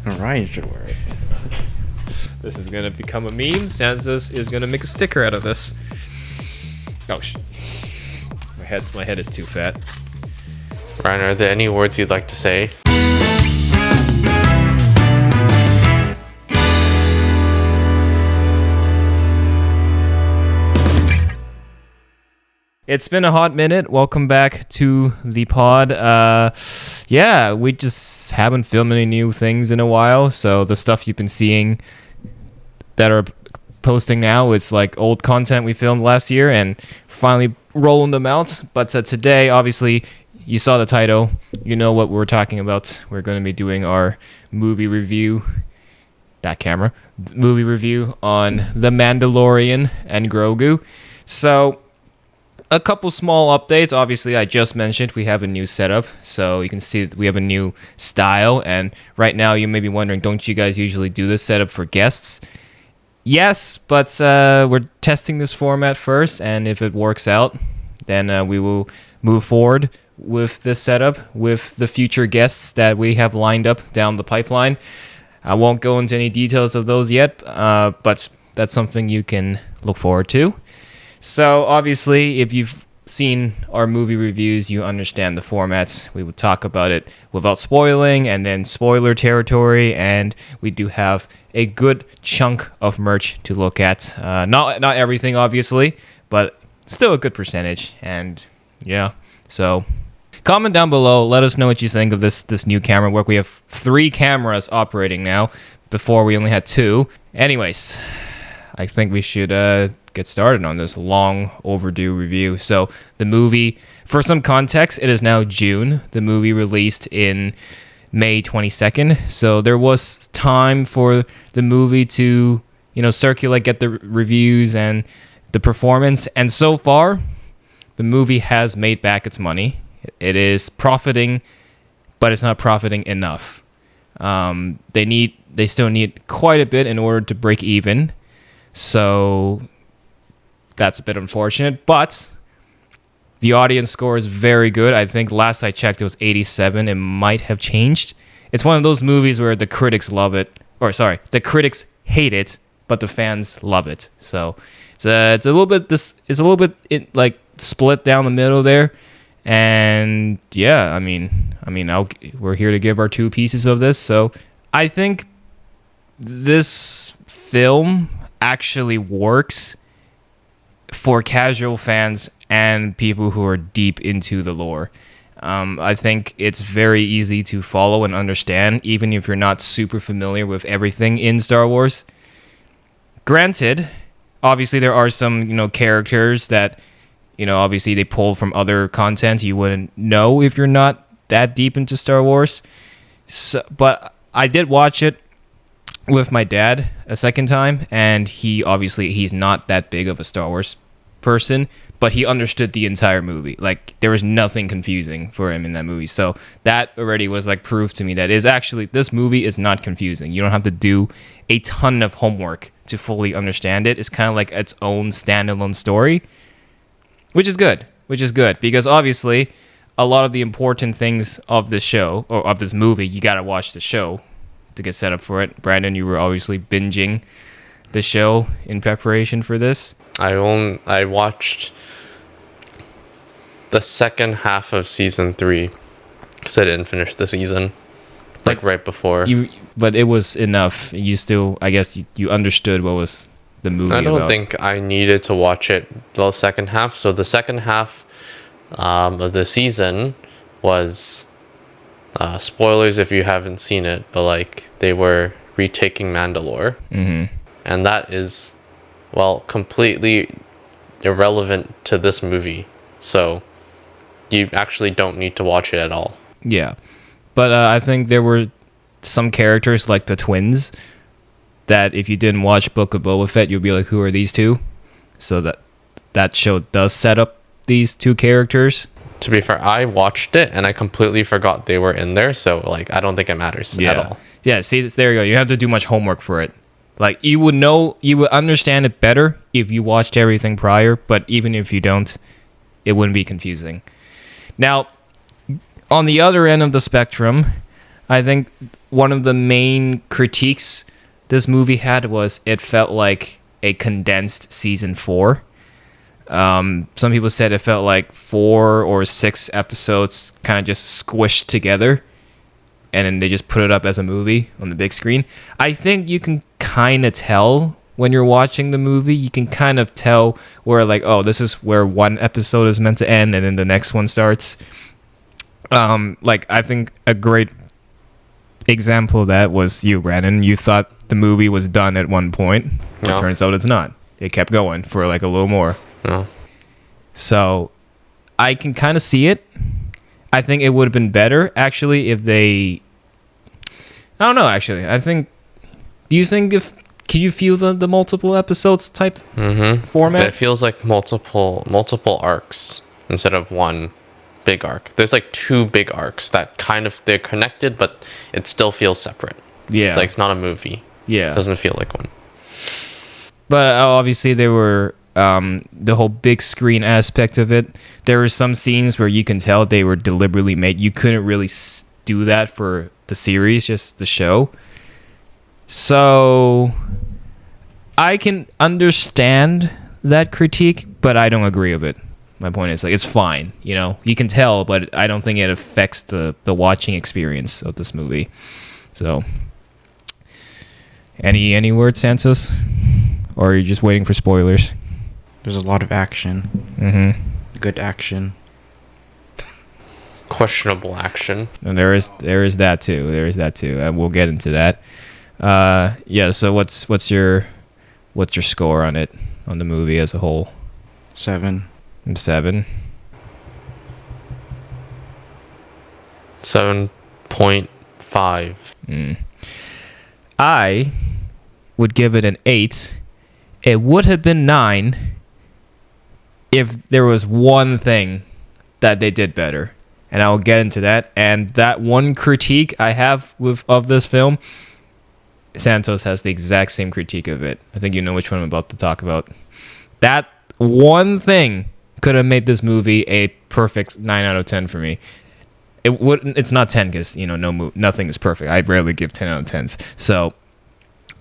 All right, sure. This is gonna become a meme. Santos is gonna make a sticker out of this. Oh my head is too fat. Ryan, are there any words you'd like to say? It's been a hot minute. Welcome back to the pod. Yeah, we just haven't filmed any new things in a while, so the stuff you've been seeing that are posting now, it's like old content we filmed last year, and finally rolling them out. But today, obviously, you saw the title. You know what we're talking about. We're going to be doing our movie review. Movie review on The Mandalorian and Grogu. So a couple small updates. Obviously, I just mentioned we have a new setup, so you can see that we have a new style. And right now, you may be wondering, don't you guys usually do this setup for guests? Yes, but we're testing this format first, and if it works out, then we will move forward with this setup with the future guests that we have lined up down the pipeline. I won't go into any details of those yet, but that's something you can look forward to. So obviously, if you've seen our movie reviews, you understand the formats. We would talk about it without spoiling, and then spoiler territory, and we do have a good chunk of merch to look at. Not everything, obviously, but still a good percentage. And yeah, so comment down below. Let us know what you think of this new camera work. We have 3 cameras operating now. Before we only had 2. Anyways, I think we should get started on this long overdue review. So the movie, for some context, it is now June. The movie released in May 22nd. So there was time for the movie to, circulate, get the reviews and the performance. And so far, the movie has made back its money. It is profiting, but it's not profiting enough. They still need quite a bit in order to break even. So that's a bit unfortunate, but the audience score is very good. I think last I checked, it was 87. It might have changed. It's one of those movies where the critics love it, the critics hate it, but the fans love it. So it's a little bit like split down the middle there. And yeah, we're here to give our 2 pieces of this. So I think this film actually works for casual fans and people who are deep into the lore. I think it's very easy to follow and understand, even if you're not super familiar with everything in Star Wars. Granted, obviously there are some, characters that, obviously they pull from other content you wouldn't know if you're not that deep into Star Wars. So, but I did watch it with my dad a second time, and he's not that big of a Star Wars person, but he understood the entire movie. Like, there was nothing confusing for him in that movie. So that already was like proof to me that this movie is not confusing. You don't have to do a ton of homework to fully understand it. It's kind of like its own standalone story, which is good because obviously a lot of the important things of this show or of this movie, you got to watch the show to get set up for it. Brandon, you were obviously binging the show in preparation for this. I watched the second half of season 3 because I didn't finish the season, right before. But it was enough. You still, I guess, you understood what was the movie. I don't about. think I needed to watch it the second half. So the second half of the season was spoilers if you haven't seen it, but they were retaking Mandalore, and that is completely irrelevant to this movie. So you actually don't need to watch it at all. Yeah, but I think there were some characters like the twins that if you didn't watch Book of Boba Fett, you'd be like, who are these two? So that show does set up these 2 characters. To be fair, I watched it and I completely forgot they were in there, so I don't think it matters at all. Yeah, see, there you go. You don't have to do much homework for it. You would understand it better if you watched everything prior, but even if you don't, it wouldn't be confusing. Now, on the other end of the spectrum, I think one of the main critiques this movie had was it felt like a condensed season 4. Some people said it felt like 4 or 6 episodes kind of just squished together, and then they just put it up as a movie on the big screen. I think you can kind of tell when you're watching the movie. You can kind of tell where, like, oh, this is where one episode is meant to end, and then the next one starts. Like, I think a great example of that was you, Brandon. You thought the movie was done at one point. No. It turns out it's not. It kept going for like a little more. No. So I can kind of see it. I think it would have been better actually if they. I don't know. Actually, I think. Do you think if can you feel the multiple episodes type format? It feels like multiple arcs instead of one big arc. There's like 2 big arcs that kind of they're connected, but it still feels separate. Yeah, Like it's not a movie. yeah. It doesn't feel like one. But obviously there were the whole big screen aspect of it. There were some scenes where you can tell they were deliberately made. You couldn't really do that for the series, just the show. So I can understand that critique, but I don't agree with it. My point is, like, it's fine, you know. You can tell, but I don't think it affects the watching experience of this movie. So, any words, Santos? Or are you just waiting for spoilers? There's a lot of action. Mm-hmm. Good action. Questionable action. And there is that too. There is that too. We'll get into that. Yeah. So what's your score on it, on the movie as a whole? 7. 7. 7.5. I would give it an 8. It would have been 9 if there was one thing that they did better, and I'll get into that. And that one critique I have of this film, Santos has the exact same critique of it. I think you know which one I'm about to talk about. That one thing could have made this movie a perfect 9 out of 10 for me. It wouldn't. It's not 10 because nothing is perfect. I rarely give 10 out of 10s. So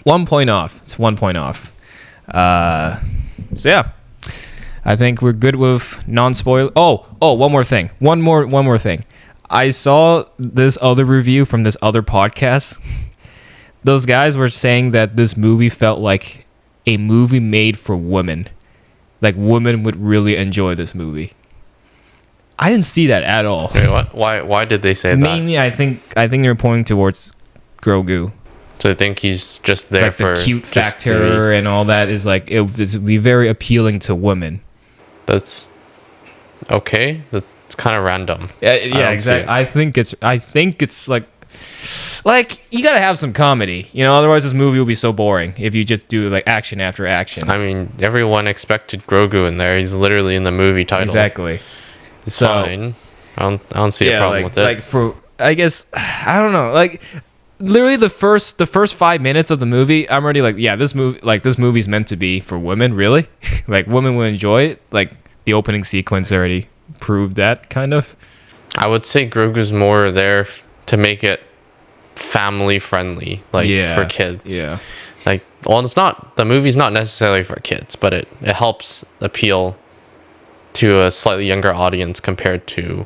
1 point off. It's 1 point off. So yeah, I think we're good with non-spoiler. Oh, one more thing. One more thing. I saw this other review from this other podcast. Those guys were saying that this movie felt like a movie made for women. Like women would really enjoy this movie. I didn't see that at all. Wait, what? Why did they say that? Mainly, I think they're pointing towards Grogu. So I think he's just there like for the cute factor and all that is like it would be very appealing to women. That's okay. That's kind of random. Yeah, exactly. I think it's like you gotta have some comedy, otherwise this movie will be so boring if you just do like action after action. I mean, everyone expected Grogu in there. He's literally in the movie title. Exactly. It's fine. I don't see a problem with it. Like for I guess I don't know. Like literally the first 5 minutes of the movie, I'm already like, yeah, this movie's meant to be for women, really. Like women will enjoy it. Like the opening sequence already proved that kind of. I would say Grogu's more there to make it family friendly, like for kids. Yeah. Like, well, the movie's not necessarily for kids, but it helps appeal to a slightly younger audience compared to,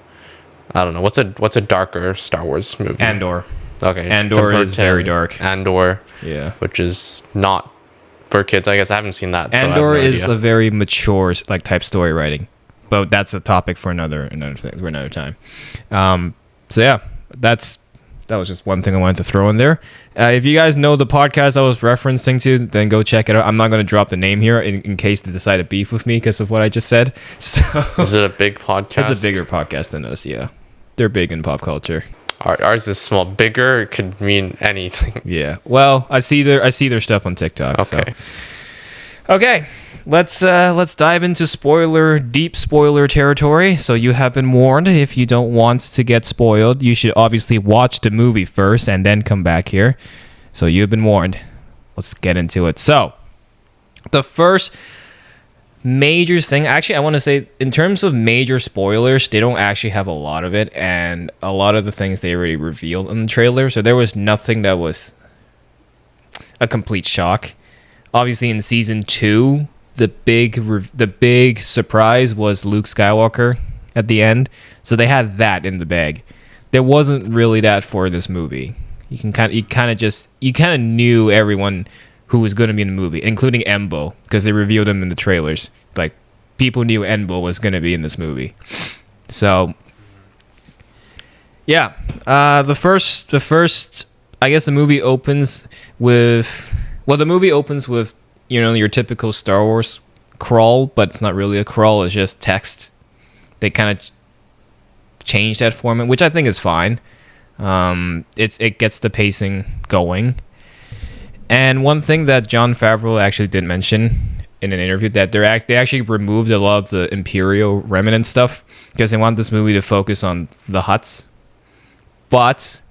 I don't know, what's a darker Star Wars movie? Andor. Okay. Andor is very dark. Andor. Yeah. Which is not for kids. I guess I haven't seen that. Andor is a very mature like type story writing, but that's a topic for another time. So yeah, that was just one thing I wanted to throw in there. If you guys know the podcast I was referencing to, then go check it out. I'm not going to drop the name here in case they decide to beef with me because of what I just said. So is it a big podcast? It's a bigger podcast than us. Yeah, they're big in pop culture. Ours is small. Bigger could mean anything. Yeah. Well, I see their stuff on TikTok. Okay. So. Okay. Let's dive into deep spoiler territory. So you have been warned. If you don't want to get spoiled, you should obviously watch the movie first and then come back here. So you've been warned. Let's get into it. So the first major thing, actually, I want to say, in terms of major spoilers, they don't actually have a lot of it, and a lot of the things they already revealed in the trailer, so there was nothing that was a complete shock. Obviously, in season 2, the big surprise was Luke Skywalker at the end, so they had that in the bag. There wasn't really that for this movie. You kind of knew everyone who was going to be in the movie, including Embo, because they revealed him in the trailers. Like, people knew Embo was going to be in this movie. So, yeah, the first, I guess the movie opens with, your typical Star Wars crawl, but it's not really a crawl, it's just text. They kind of changed that format, which I think is fine. It gets the pacing going. And one thing that Jon Favreau actually did mention in an interview, that they actually removed a lot of the Imperial remnant stuff because they want this movie to focus on the Hutts. But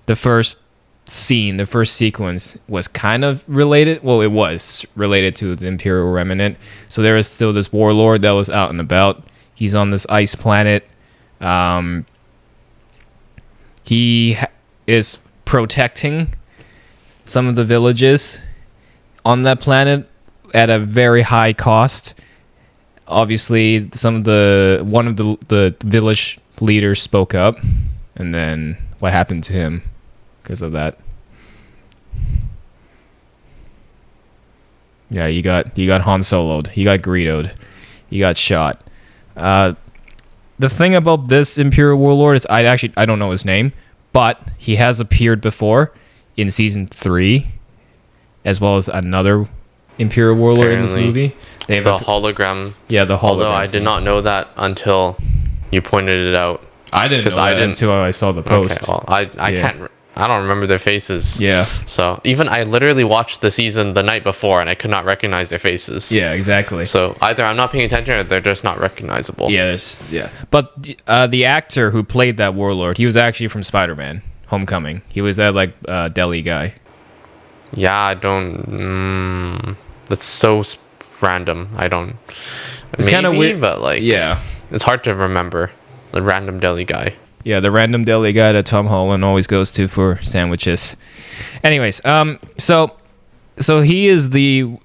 the first sequence was kind of related. Well, it was related to the Imperial remnant. So there is still this warlord that was out and about. He's on this ice planet. He is protecting some of the villages on that planet at a very high cost. Obviously, one of the village leaders spoke up, and then what happened to him because of that? Yeah, you got Han Solo'd, you got Greedo'd, you got shot. The thing about this Imperial warlord is I don't know his name, but he has appeared before in season 3, as well as another Imperial warlord in this movie. They have the hologram. Yeah, the hologram. Although I did not know that until you pointed it out. I didn't know that until I saw the post. Okay, well, I don't remember their faces. Yeah. So even I literally watched the season the night before and I could not recognize their faces. Yeah, exactly. So either I'm not paying attention or they're just not recognizable. Yeah, But the actor who played that warlord, he was actually from Spider-Man: Homecoming. He was that deli guy. Yeah, I don't. That's so random. I don't. It's kind of weird, but yeah, it's hard to remember. The random deli guy. Yeah, the random deli guy that Tom Holland always goes to for sandwiches. Anyways, so he is the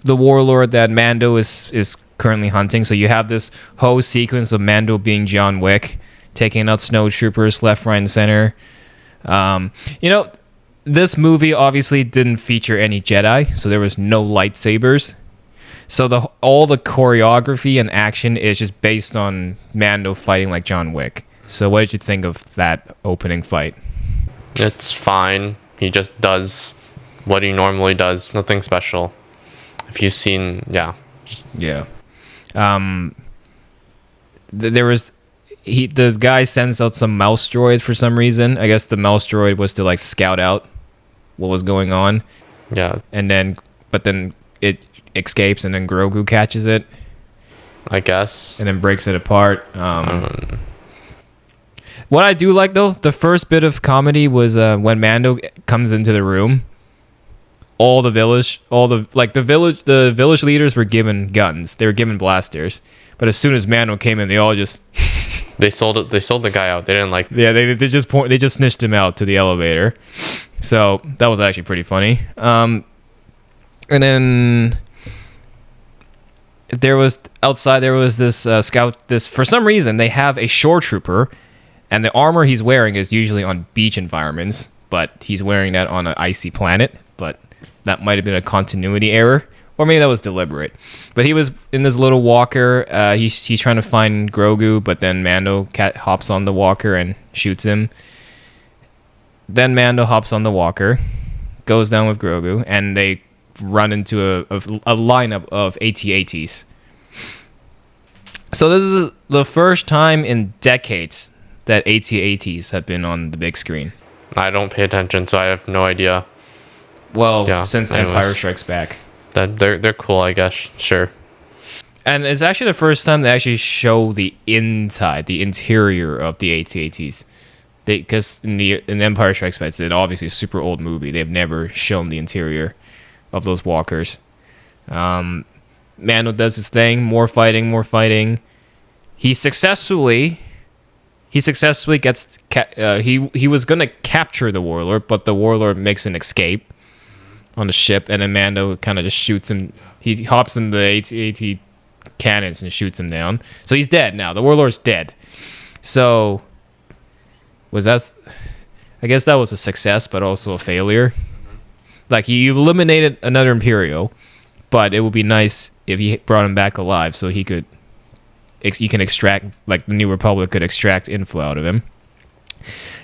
warlord that Mando is currently hunting. So you have this whole sequence of Mando being John Wick, taking out snowtroopers left, right, and center. This movie obviously didn't feature any Jedi, so there was no lightsabers. So all the choreography and action is just based on Mando fighting like John Wick. So what did you think of that opening fight? It's fine. He just does what he normally does. Nothing special. If you've seen, yeah. Yeah. The guy sends out some mouse droid for some reason. I guess the mouse droid was to scout out what was going on. Yeah. But then it escapes and then Grogu catches it. I guess. And then breaks it apart. What I do like though, the first bit of comedy was when Mando comes into the room. The village leaders were given guns. They were given blasters. But as soon as Mando came in, they all just they sold the guy out. They didn't Yeah, they just snitched him out to the elevator. So that was actually pretty funny. And then there was this scout. For some reason they have a shore trooper. And the armor he's wearing is usually on beach environments, but he's wearing that on an icy planet. But that might have been a continuity error, or maybe that was deliberate. But he was in this little walker. He's trying to find Grogu, but then Mando hops on the walker and shoots him. Then Mando hops on the walker, goes down with Grogu, and they run into a lineup of AT-ATs. So this is the first time in decades that AT-ATs have been on the big screen. I don't pay attention, so I have no idea. Well, yeah, since Empire Strikes Back. That they're cool, I guess. Sure. And it's actually the first time they actually show the interior of the AT-ATs. Because in Empire Strikes Back, it's obviously a super old movie. They've never shown the interior of those walkers. Mando does his thing, more fighting, more fighting. He successfully gets he was gonna capture the warlord, but the warlord makes an escape on the ship, and then Mando kind of just shoots him. He hops in the AT cannons and shoots him down. So he's dead now. The warlord's dead. So I guess that was a success, but also a failure. Like, you eliminated another Imperial, but it would be nice if he brought him back alive, so you can extract, like the New Republic could extract info out of him.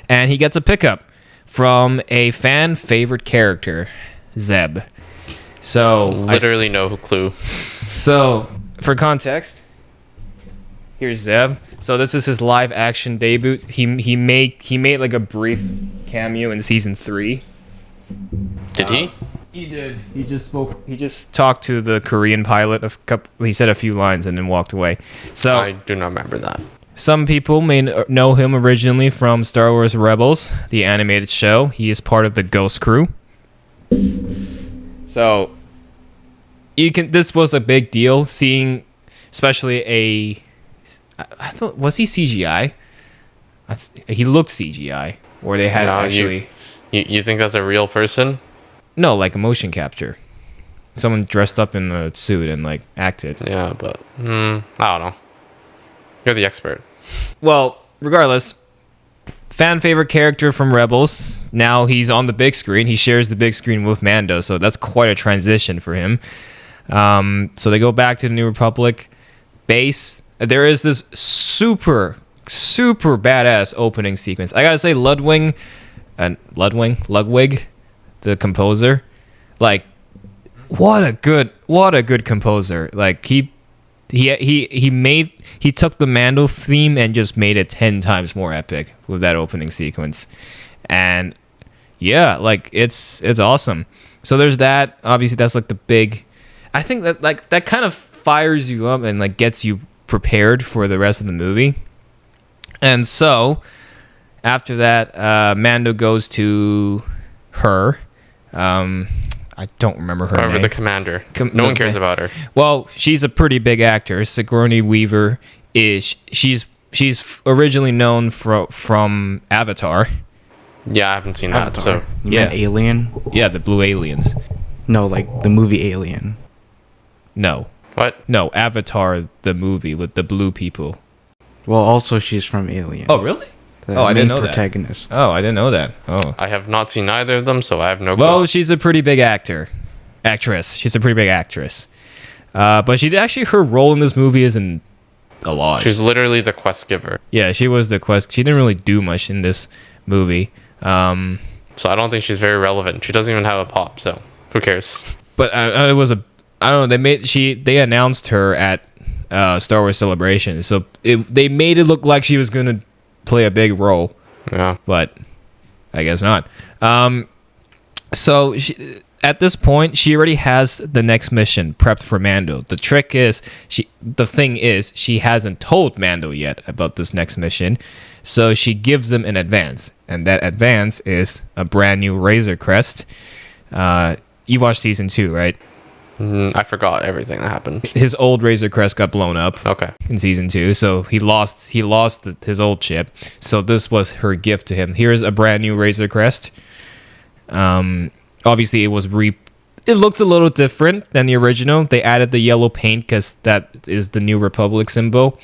And he gets a pickup from a fan favorite character, Zeb. So literally no clue. So for context, here's Zeb. So this is his live action debut. He made like a brief cameo in season 3. Did he? He did. He just talked to the Korean pilot he said a few lines and then walked away. So I do not remember that. Some people may know him originally from Star Wars Rebels, the animated show. He is part of the Ghost Crew. So this was a big deal, seeing especially I thought, was he CGI? He looked CGI, or they had actually. You think that's a real person? No, like a motion capture. Someone dressed up in a suit and like acted. Yeah, but I don't know. You're the expert. Well, regardless, fan favorite character from Rebels. Now he's on the big screen. He shares the big screen with Mando, so that's quite a transition for him. So they go back to the New Republic base. There is this super badass opening sequence. I gotta say, Ludwig, the composer, like, what a good composer. Like, he took the Mando theme and just made it 10 times more epic with that opening sequence. And yeah, like, it's awesome. So there's that. Obviously that's like the big, I think that like that kind of fires you up and like gets you prepared for the rest of the movie. And so after that, Mando goes to her. I don't remember her name. The commander. No one cares about her. Well, she's a pretty big actor. Sigourney Weaver she's originally known from Avatar. Yeah, I haven't seen that. Avatar. So You meant Alien? Yeah, the blue aliens. No, like the movie Alien. No. What? No, Avatar, the movie with the blue people. Well, also she's from Alien. Oh, really? The I didn't main know protagonist. that. Oh, I didn't know that. Oh. I have not seen either of them, so I have no clue. Well, she's a pretty big actress. She's a pretty big actress. But her role in this movie isn't a lot. She's literally the quest giver. Yeah, she was the quest. She didn't really do much in this movie. So I don't think she's very relevant. She doesn't even have a pop, so who cares? But it was I don't know. They announced her at Star Wars Celebration, so they made it look like she was gonna play a big role. Yeah, but I guess not. So at this point, she already has the next mission prepped for Mando. The thing is, she hasn't told Mando yet about this next mission, so she gives him an advance, and that advance is a brand new Razor Crest. You watched season 2, right? I forgot everything that happened. His old Razor Crest got blown up. Okay. In season 2, so he lost his old ship. So this was her gift to him. Here's a brand new Razor Crest. Obviously it looks a little different than the original. They added the yellow paint because that is the New Republic symbol.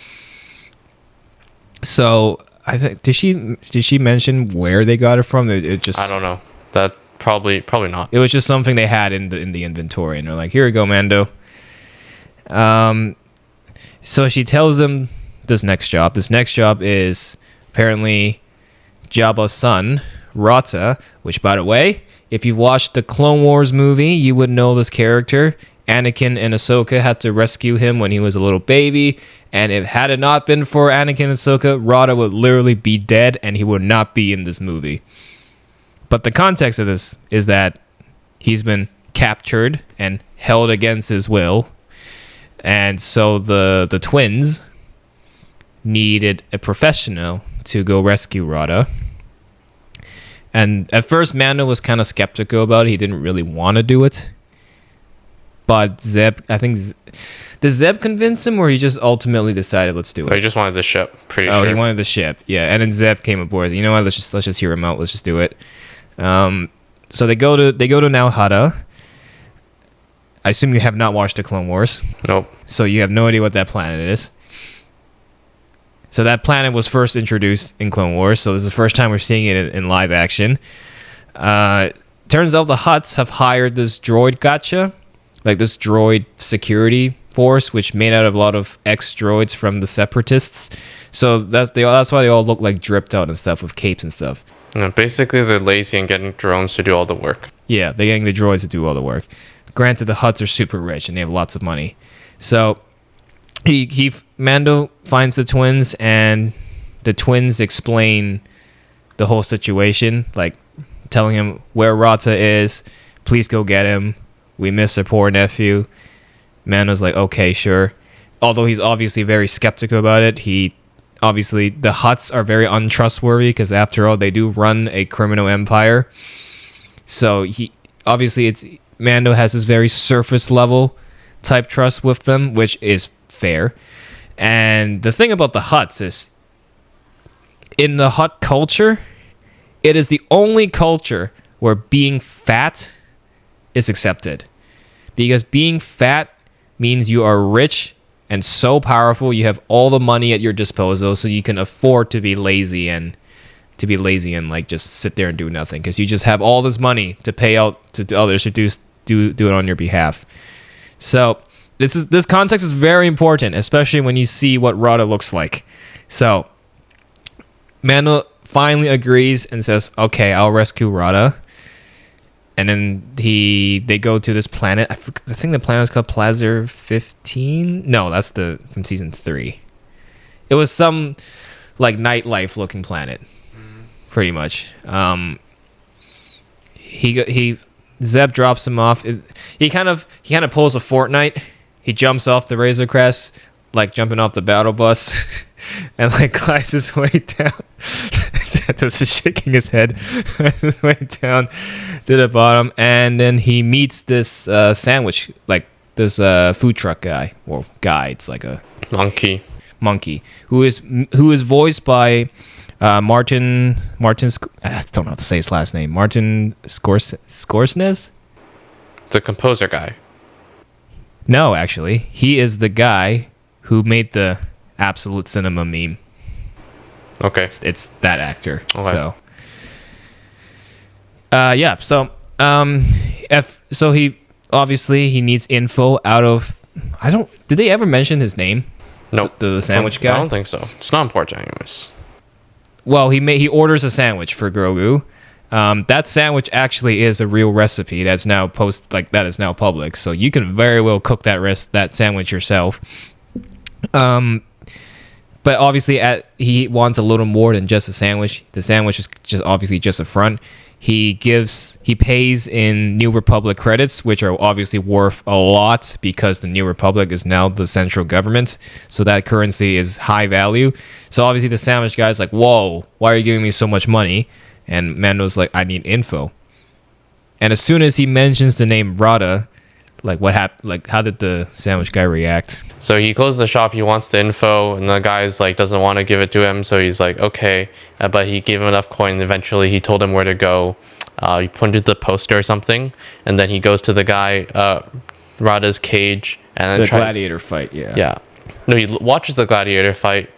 So I think did she mention where they got it from? It just, I don't know. That probably not. it was just something they had in the inventory, and they're like, here you go, Mando. So she tells him this next job. This next job is apparently Jabba's son, Rata, which, by the way, if you've watched the Clone Wars movie, you would know this character. Anakin and Ahsoka had to rescue him when he was a little baby, and had it not been for Anakin and Ahsoka, Rata would literally be dead, and he would not be in this movie. But the context of this is that he's been captured and held against his will, and so the twins needed a professional to go rescue Rata. And at first, Mando was kind of skeptical about it. He didn't really want to do it. but Zeb, did Zeb convince him, or he just ultimately decided let's do But he it? just wanted the ship. Pretty Oh, sure. he wanted the ship, yeah. And then Zeb came aboard. You know what? Let's just hear him out. Let's just do it. So they go to Nauhada. I assume you have not watched the Clone Wars, Nope. so you have no idea what that planet is. So that planet was first introduced in Clone Wars, so this is the first time we're seeing it in live action. Turns out the Hutts have hired this droid gacha, like this droid security force, which made out of a lot of ex-droids from the Separatists. So that's why they all look like dripped out and stuff with capes and stuff. Basically, they're lazy and getting drones to do all the work. Yeah, they're getting the droids to do all the work. Granted, the Hutts are super rich and they have lots of money. So Mando finds the twins, and the twins explain the whole situation, like telling him where Rata is. Please go get him. We miss our poor nephew. Mando's like, okay, sure. Although he's obviously very skeptical about it. The Hutts are very untrustworthy because after all, they do run a criminal empire. So Mando has this very surface level type trust with them, which is fair. And the thing about the Hutts is, in the Hutt culture, it is the only culture where being fat is accepted. Because being fat means you are rich and so powerful, you have all the money at your disposal, so you can afford to be lazy and like just sit there and do nothing, because you just have all this money to pay out to others to do it on your behalf. So this context is very important, especially when you see what Rada looks like. So Mando finally agrees and says, okay, I'll rescue Rada. And then they go to this planet. I think the planet is called Plazir 15. No, that's from season 3. It was some like nightlife looking planet, pretty much. Zeb drops him off. He kind of pulls a Fortnite. He jumps off the Razor Crest, like jumping off the battle bus, and like glides his way down. Santos is shaking his head his way down to the bottom, and then he meets this sandwich, like this food truck guy. Well, guy. It's like a monkey who is voiced by Martin. I don't know how to say his last name. Martin Scorsese. The composer guy. No, actually, he is the guy who made the Absolute Cinema meme. Okay. It's that actor. Okay. So, yeah. So, so he obviously needs info out of. Did they ever mention his name? Nope. The sandwich guy. I don't think so. It's not important, anyways. Well, he orders a sandwich for Grogu. That sandwich actually is a real recipe that's now that is now public, so you can very well cook that sandwich yourself. But obviously, he wants a little more than just a sandwich. The sandwich is just obviously just a front. He pays in New Republic credits, which are obviously worth a lot because the New Republic is now the central government. So that currency is high value. So obviously the sandwich guy's like, whoa, why are you giving me so much money? And Mando's like, I need info. And as soon as he mentions the name Rada, like what happened? Like how did the sandwich guy react? So he closed the shop. He wants the info, and the guy's like doesn't want to give it to him. So he's like, okay, but he gave him enough coin. Eventually, he told him where to go. He pointed the poster or something, and then he goes to the guy, Rada's cage, and The gladiator fight. Yeah. Yeah. No, he watches the gladiator fight,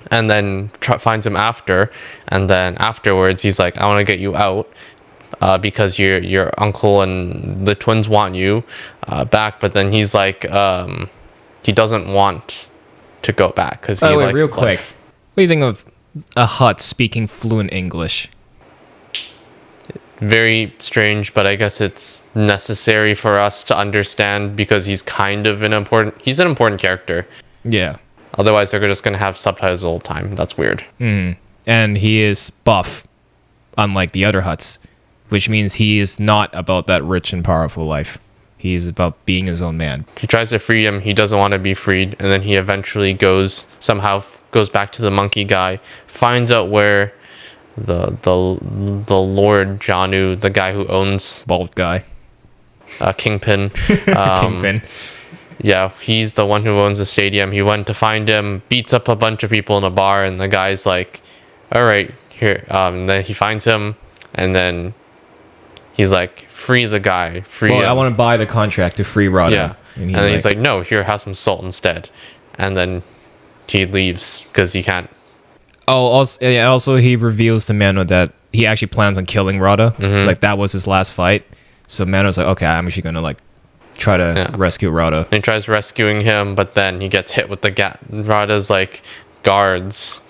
and then finds him after, and then afterwards he's like, I want to get you out. Because your uncle and the twins want you back, but then he's like, he doesn't want to go back because he likes real his quick. life. What do you think of a Hutt speaking fluent English? Very strange, but I guess it's necessary for us to understand because he's kind of an important character. Yeah. Otherwise, they're just gonna have subtitles the whole time. That's weird. And he is buff, unlike the other Hutts, which means he is not about that rich and powerful life. He is about being his own man. He tries to free him. He doesn't want to be freed, and then he eventually goes back to the monkey guy, finds out where the Lord Janu, the guy who owns Bald guy. Kingpin. Kingpin. Yeah, he's the one who owns the stadium. He went to find him, beats up a bunch of people in a bar, and the guy's like, all right, here. Then he finds him, and then he's like, free the guy. Free Well, him. I want to buy the contract to free Rada. Yeah. And then he's like, no, here, have some salt instead. And then he leaves because he can't. Oh, also he reveals to Mando that he actually plans on killing Rada. Like, that was his last fight. So Mando's like, okay, I'm actually going to, like, try to rescue Rada. And he tries rescuing him, but then he gets hit with the Rada's, like, guards.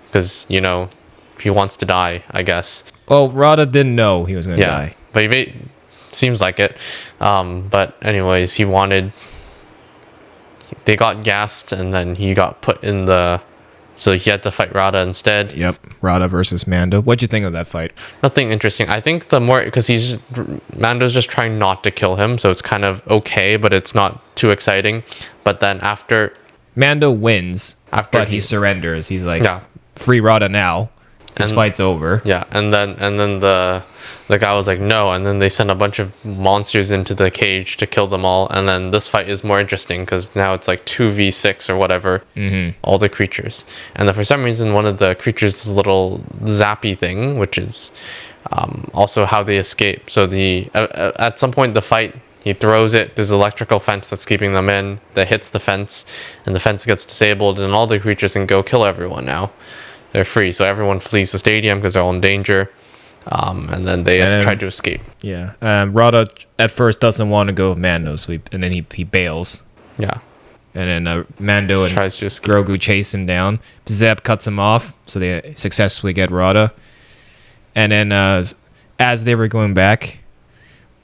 Because, you know, he wants to die, I guess. Oh, Rada didn't know he was going to die. But seems like it. But anyways, they got gassed, and then he got put in so he had to fight Rada instead. Yep, Rada versus Mando. What'd you think of that fight? Nothing interesting. I think because Mando's just trying not to kill him, so it's kind of okay, but it's not too exciting. But then after Mando wins, but he surrenders. He's like, free Rada now. This fight's over. Yeah, and then the guy was like, no, and then they sent a bunch of monsters into the cage to kill them all, and then this fight is more interesting because now it's like 2v6 or whatever, all the creatures, and then for some reason one of the creatures is a little zappy thing, which is also how they escape. So at some point the fight, he throws it, there's an electrical fence that's keeping them in, that hits the fence, and the fence gets disabled, and all the creatures can go kill everyone now. They're free, so everyone flees the stadium because they're all in danger, and then they try to escape. Yeah, Rada at first doesn't want to go with Mando, and then he bails. Yeah, and then Mando and tries to escape. Grogu chase him down. Zeb cuts him off, so they successfully get Rada. And then as they were going back,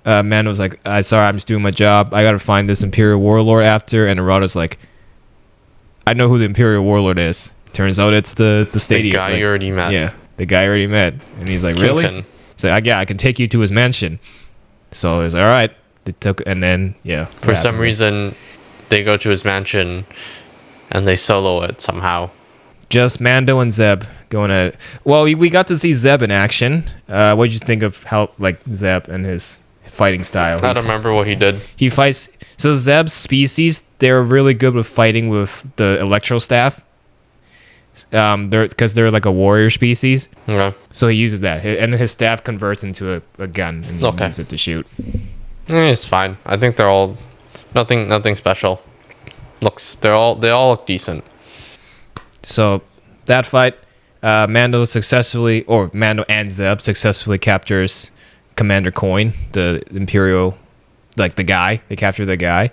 Mando was like, "Sorry, I'm just doing my job. I gotta find this Imperial Warlord after." And Rada's like, "I know who the Imperial Warlord is." Turns out it's the stadium. The guy you already met. Yeah, the guy you already met. And he's like, Kingpin. really? He's like, yeah, I can take you to his mansion. So he's like, all right. They took, and then, For some reason, they go to his mansion, and they solo it somehow. Just Mando and Zeb going at it. Well, we got to see Zeb in action. What did you think of how, like, Zeb and his fighting style? I don't remember what he did. He fights... So Zeb's species, they're really good with fighting with the electro staff. They're like a warrior species. Okay. So he uses that, and his staff converts into a gun, and he uses it to shoot. It's fine. I think they're all nothing special. They all look decent. So that fight, Mando and Zeb successfully captures Commander Coin, the Imperial, like the guy. They capture the guy,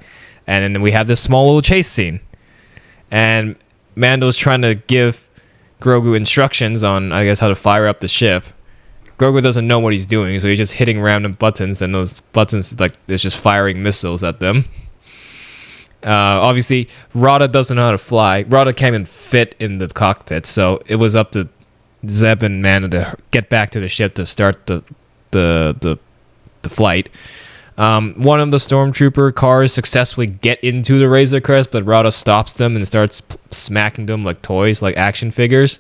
and then we have this small little chase scene, and Mando's trying to give Grogu instructions on, I guess, how to fire up the ship. Grogu doesn't know what he's doing, so he's just hitting random buttons, and those buttons, like, it's just firing missiles at them. Obviously, Rada doesn't know how to fly. Rada can't even fit in the cockpit, so it was up to Zeb and Mando to get back to the ship to start the flight. One of the stormtrooper cars successfully get into the Razor Crest, but Rada stops them and starts smacking them like toys, like action figures.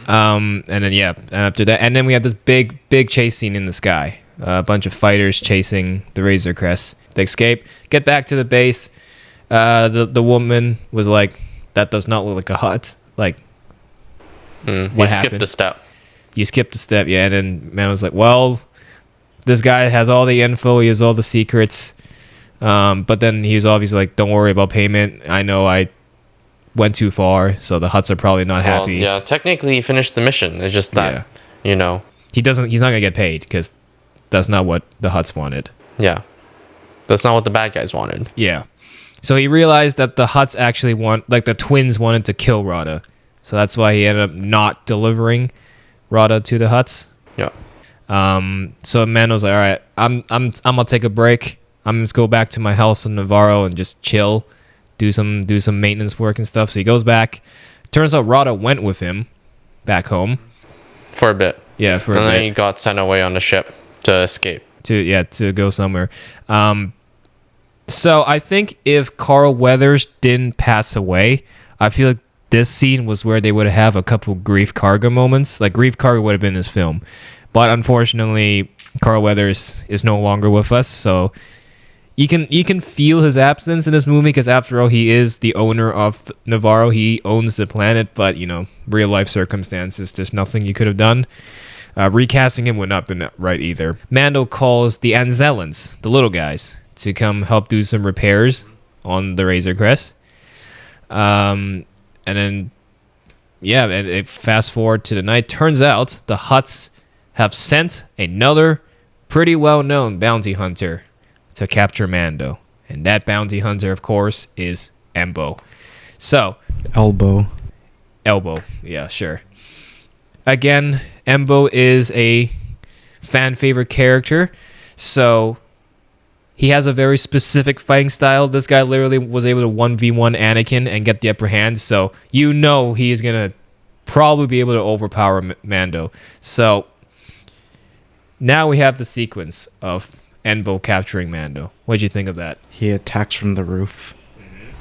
And then after that, and then we have this big chase scene in the sky. A bunch of fighters chasing the Razor Crest. They escape, get back to the base. The woman was like, "That does not look like a hut." Like, what happened? Skipped a step. You skipped a step, yeah. And then man was like, "Well, this guy has all the info. He has all the secrets." But then he was obviously like, "Don't worry about payment. I know I went too far, so the Hutts are probably not happy." Yeah, technically he finished the mission. It's just that, he's not gonna get paid because that's not what the Hutts wanted. Yeah, that's not what the bad guys wanted. Yeah, so he realized that the Hutts actually the twins wanted to kill Rada, so that's why he ended up not delivering Rada to the Hutts. Yeah. So Mando's like, all right, I'm gonna take a break. I'm gonna go back to my house in Navarro and just chill, do some maintenance work and stuff. So he goes back. Turns out Rada went with him back home for a bit. Yeah, and then he got sent away on the ship to escape. To go somewhere. So I think if Carl Weathers didn't pass away, I feel like this scene was where they would have a couple Grief Karga moments. Like Grief Karga would have been this film. But unfortunately, Carl Weathers is no longer with us, so you can feel his absence in this movie because after all, he is the owner of Navarro. He owns the planet, but real life circumstances, there's nothing you could have done. Recasting him would not have been right either. Mando calls the Anzellans, the little guys, to come help do some repairs on the Razor Crest. And then, it fast forward to the night. Turns out the Hutts have sent another pretty well-known bounty hunter to capture Mando. And that bounty hunter, of course, is Embo. So, Elbow. Yeah, sure. Again, Embo is a fan favorite character, so he has a very specific fighting style. This guy literally was able to 1v1 Anakin and get the upper hand, so he is going to probably be able to overpower Mando. So now we have the sequence of Embo capturing Mando. What'd you think of that? He attacks from the roof.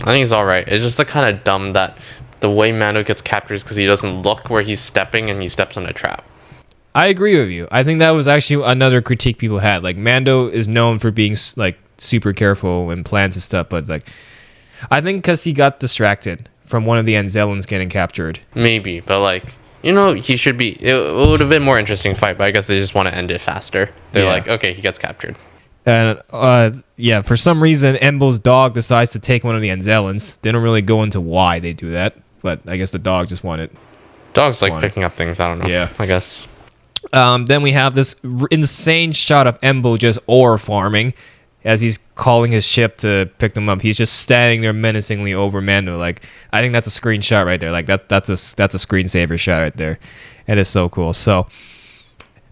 I think it's alright. It's just kind of dumb that the way Mando gets captured is because he doesn't look where he's stepping and he steps on a trap. I agree with you. I think that was actually another critique people had. Like, Mando is known for being like super careful and plans and stuff, but like, I think because he got distracted from one of the Anzellans getting captured. Maybe, but like, he should be. It would have been a more interesting fight, but I guess they just want to end it faster. They're like, okay, he gets captured. And for some reason, Embo's dog decides to take one of the Anzellans. They don't really go into why they do that, but I guess the dog just wanted. Dogs like picking up things. I don't know. Yeah, I guess. Then we have this insane shot of Embo just ore farming as he's calling his ship to pick them up. He's just standing there menacingly over Mando. Like, I think that's a screenshot right there. Like that's a screensaver shot right there. It is so cool. So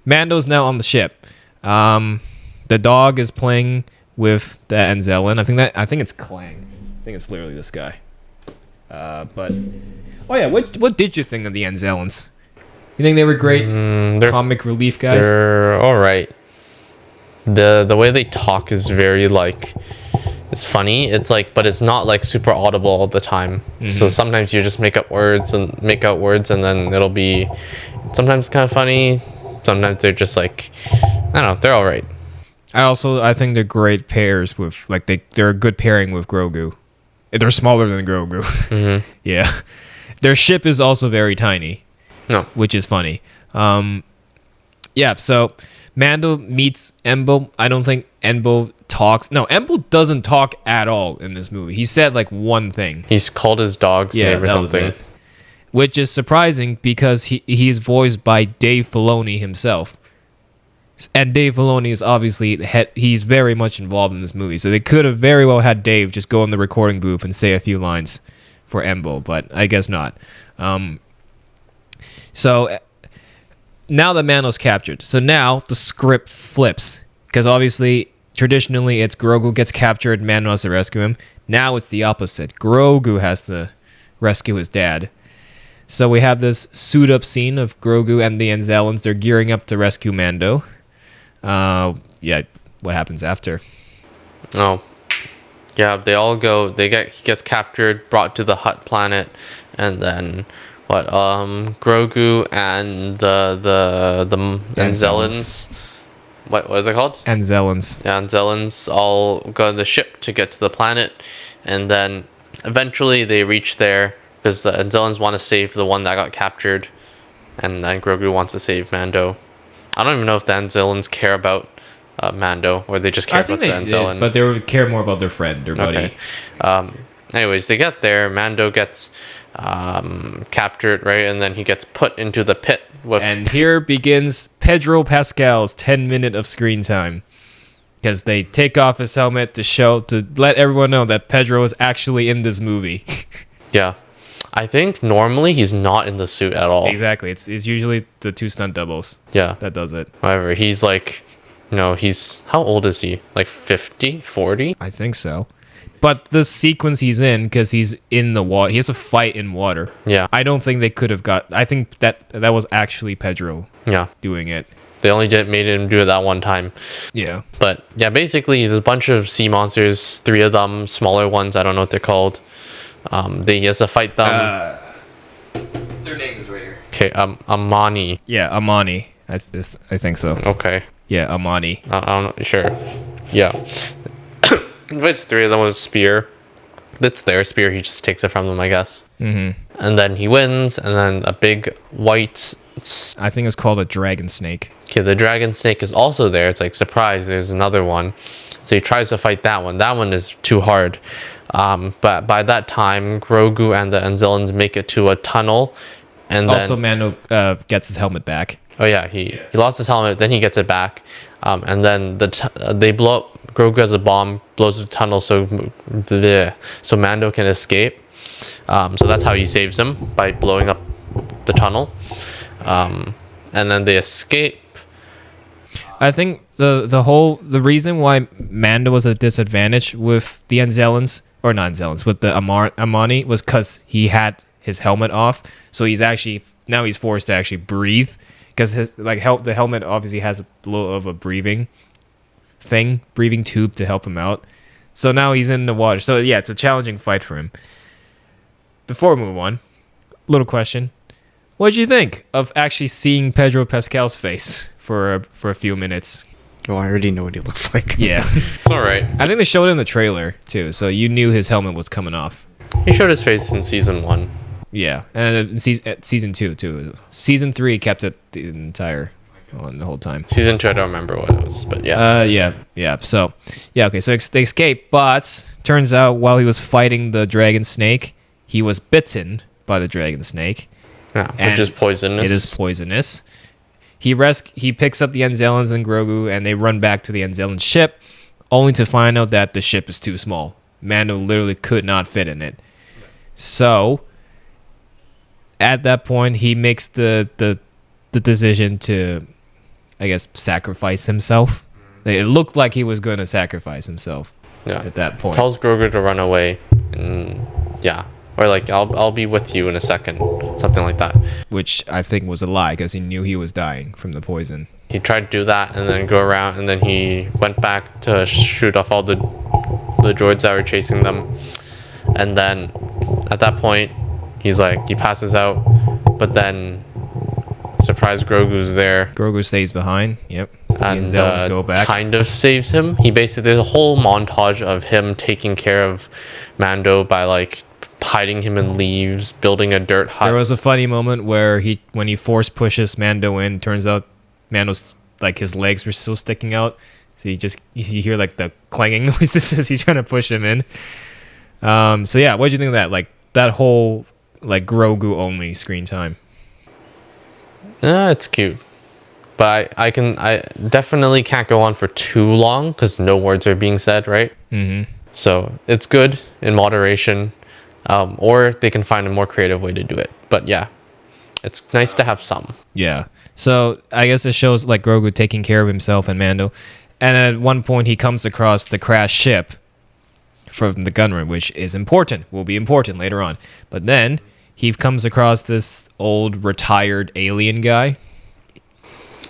Mando's now on the ship. The dog is playing with the Anzellan. I think it's Clang. I think it's literally this guy. But what did you think of the Anzellans? You think they were great comic relief guys? They're all right. The way they talk is very like, it's funny. It's like, but it's not like super audible all the time. Mm-hmm. So sometimes you just make out words, and then it'll be sometimes kind of funny. Sometimes they're just like, I don't know. They're all right. I think they're great pairs with like they're a good pairing with Grogu. They're smaller than Grogu. Mm-hmm. Yeah, their ship is also very tiny. No, which is funny. So Mando meets Embo. I don't think Embo talks. No, Embo doesn't talk at all in this movie. He said like one thing. He's called his dog's name or something. Which is surprising because he's voiced by Dave Filoni himself. And Dave Filoni is obviously he's very much involved in this movie. So they could have very well had Dave just go in the recording booth and say a few lines for Embo, but I guess not. So now that Mando's captured, so now the script flips because obviously traditionally it's Grogu gets captured, Mando has to rescue him. Now it's the opposite. Grogu has to rescue his dad. So we have this suit up scene of Grogu and the Anzellans. They're gearing up to rescue Mando. What happens after? Oh, yeah. They all go. He gets captured, brought to the Hutt planet, and then Grogu and the Anzellans. What is it called? Anzellans. Yeah, Anzellans all go on the ship to get to the planet, and then eventually they reach there because the Anzellans want to save the one that got captured, and then Grogu wants to save Mando. I don't even know if the Anzellans care about Mando, or they just care about the Anzellan. But they would care more about their friend, their buddy. Okay. Anyways, they get there. Mando gets captured, right? And then he gets put into the pit. And here begins Pedro Pascal's 10-minute of screen time. Because they take off his helmet to let everyone know that Pedro is actually in this movie. Yeah. I think normally he's not in the suit at all. Exactly. It's usually the two stunt doubles. Yeah. That does it. However, he's like, he's, how old is he? Like 50, 40? I think so. But the sequence he's in, because he's in the water, he has to fight in water. Yeah. I don't think they could have I think that was actually Pedro doing it. They only made him do it that one time. Yeah. But yeah, basically there's a bunch of sea monsters, 3 of them, smaller ones, I don't know what they're called. He has to fight them. Their name is right here. Okay, Amani. Yeah, Amani. I think so. Okay. Yeah, Amani. I don't know. Sure. Yeah. Invites 3 of them with a spear. That's their spear. He just takes it from them, I guess. Mm-hmm. And then he wins. And then a big white. I think it's called a dragon snake. Okay, the dragon snake is also there. It's like, surprise, there's another one. So he tries to fight that one. That one is too hard. But by that time, Grogu and the Anzellans make it to a tunnel. And Also, then, Mando gets his helmet back. oh yeah, he lost his helmet. Then he gets it back. And then they blow up. Grogu has a bomb, blows the tunnel so Mando can escape. So that's how he saves him, by blowing up the tunnel. And then they escape. I think the reason why Mando was at a disadvantage with the Anzellans, or not Anzellans, with the Amani, was because he had his helmet off. So he's forced to actually breathe, because the helmet obviously has a little of a breathing tube to help him out. So now he's in the water. So yeah, it's a challenging fight for him. Before we move on, little question: what did you think of actually seeing Pedro Pascal's face for a few minutes? Oh, I already know what he looks like. Yeah. It's all right. I think they showed it in the trailer too, so you knew his helmet was coming off. He showed his face in season 1. Yeah, and in season 2 too. Season 3 kept it the whole time. Season 2, I don't remember what it was, but yeah. Yeah. So, yeah, okay. So they escape, but turns out while he was fighting the dragon snake, he was bitten by the dragon snake. Yeah, which is poisonous. It is poisonous. He picks up the Anzellans and Grogu, and they run back to the Anzellan ship, only to find out that the ship is too small. Mando literally could not fit in it. So, at that point, he makes the decision to, I guess, sacrifice himself. It looked like he was going to sacrifice himself. Yeah. At that point, Tells Grogu to run away, and yeah, or like I'll be with you in a second, something like that. which I think was a lie because he knew he was dying from the poison. He tried to do that and then go around, and then he went back to shoot off all the droids that were chasing them, and then at that point he passes out, but then surprise, Grogu's there. Grogu stays behind. Yep. And Anzellans go back. kind of saves him. There's a whole montage of him taking care of Mando by like hiding him in leaves, building a dirt hut. There was a funny moment where when he force pushes Mando in, turns out Mando's like his legs were still sticking out. So you hear like the clanging noises as he's trying to push him in. So yeah, what did you think of that? Like that whole like Grogu only screen time. It's cute, but I definitely can't go on for too long because no words are being said, right? Mm-hmm. So it's good in moderation, or they can find a more creative way to do it. But yeah, it's nice to have some. Yeah. So I guess it shows like Grogu taking care of himself and Mando. And at one point he comes across the crashed ship from the gunroom, which is important, will be important later on. But then he comes across this old retired alien guy.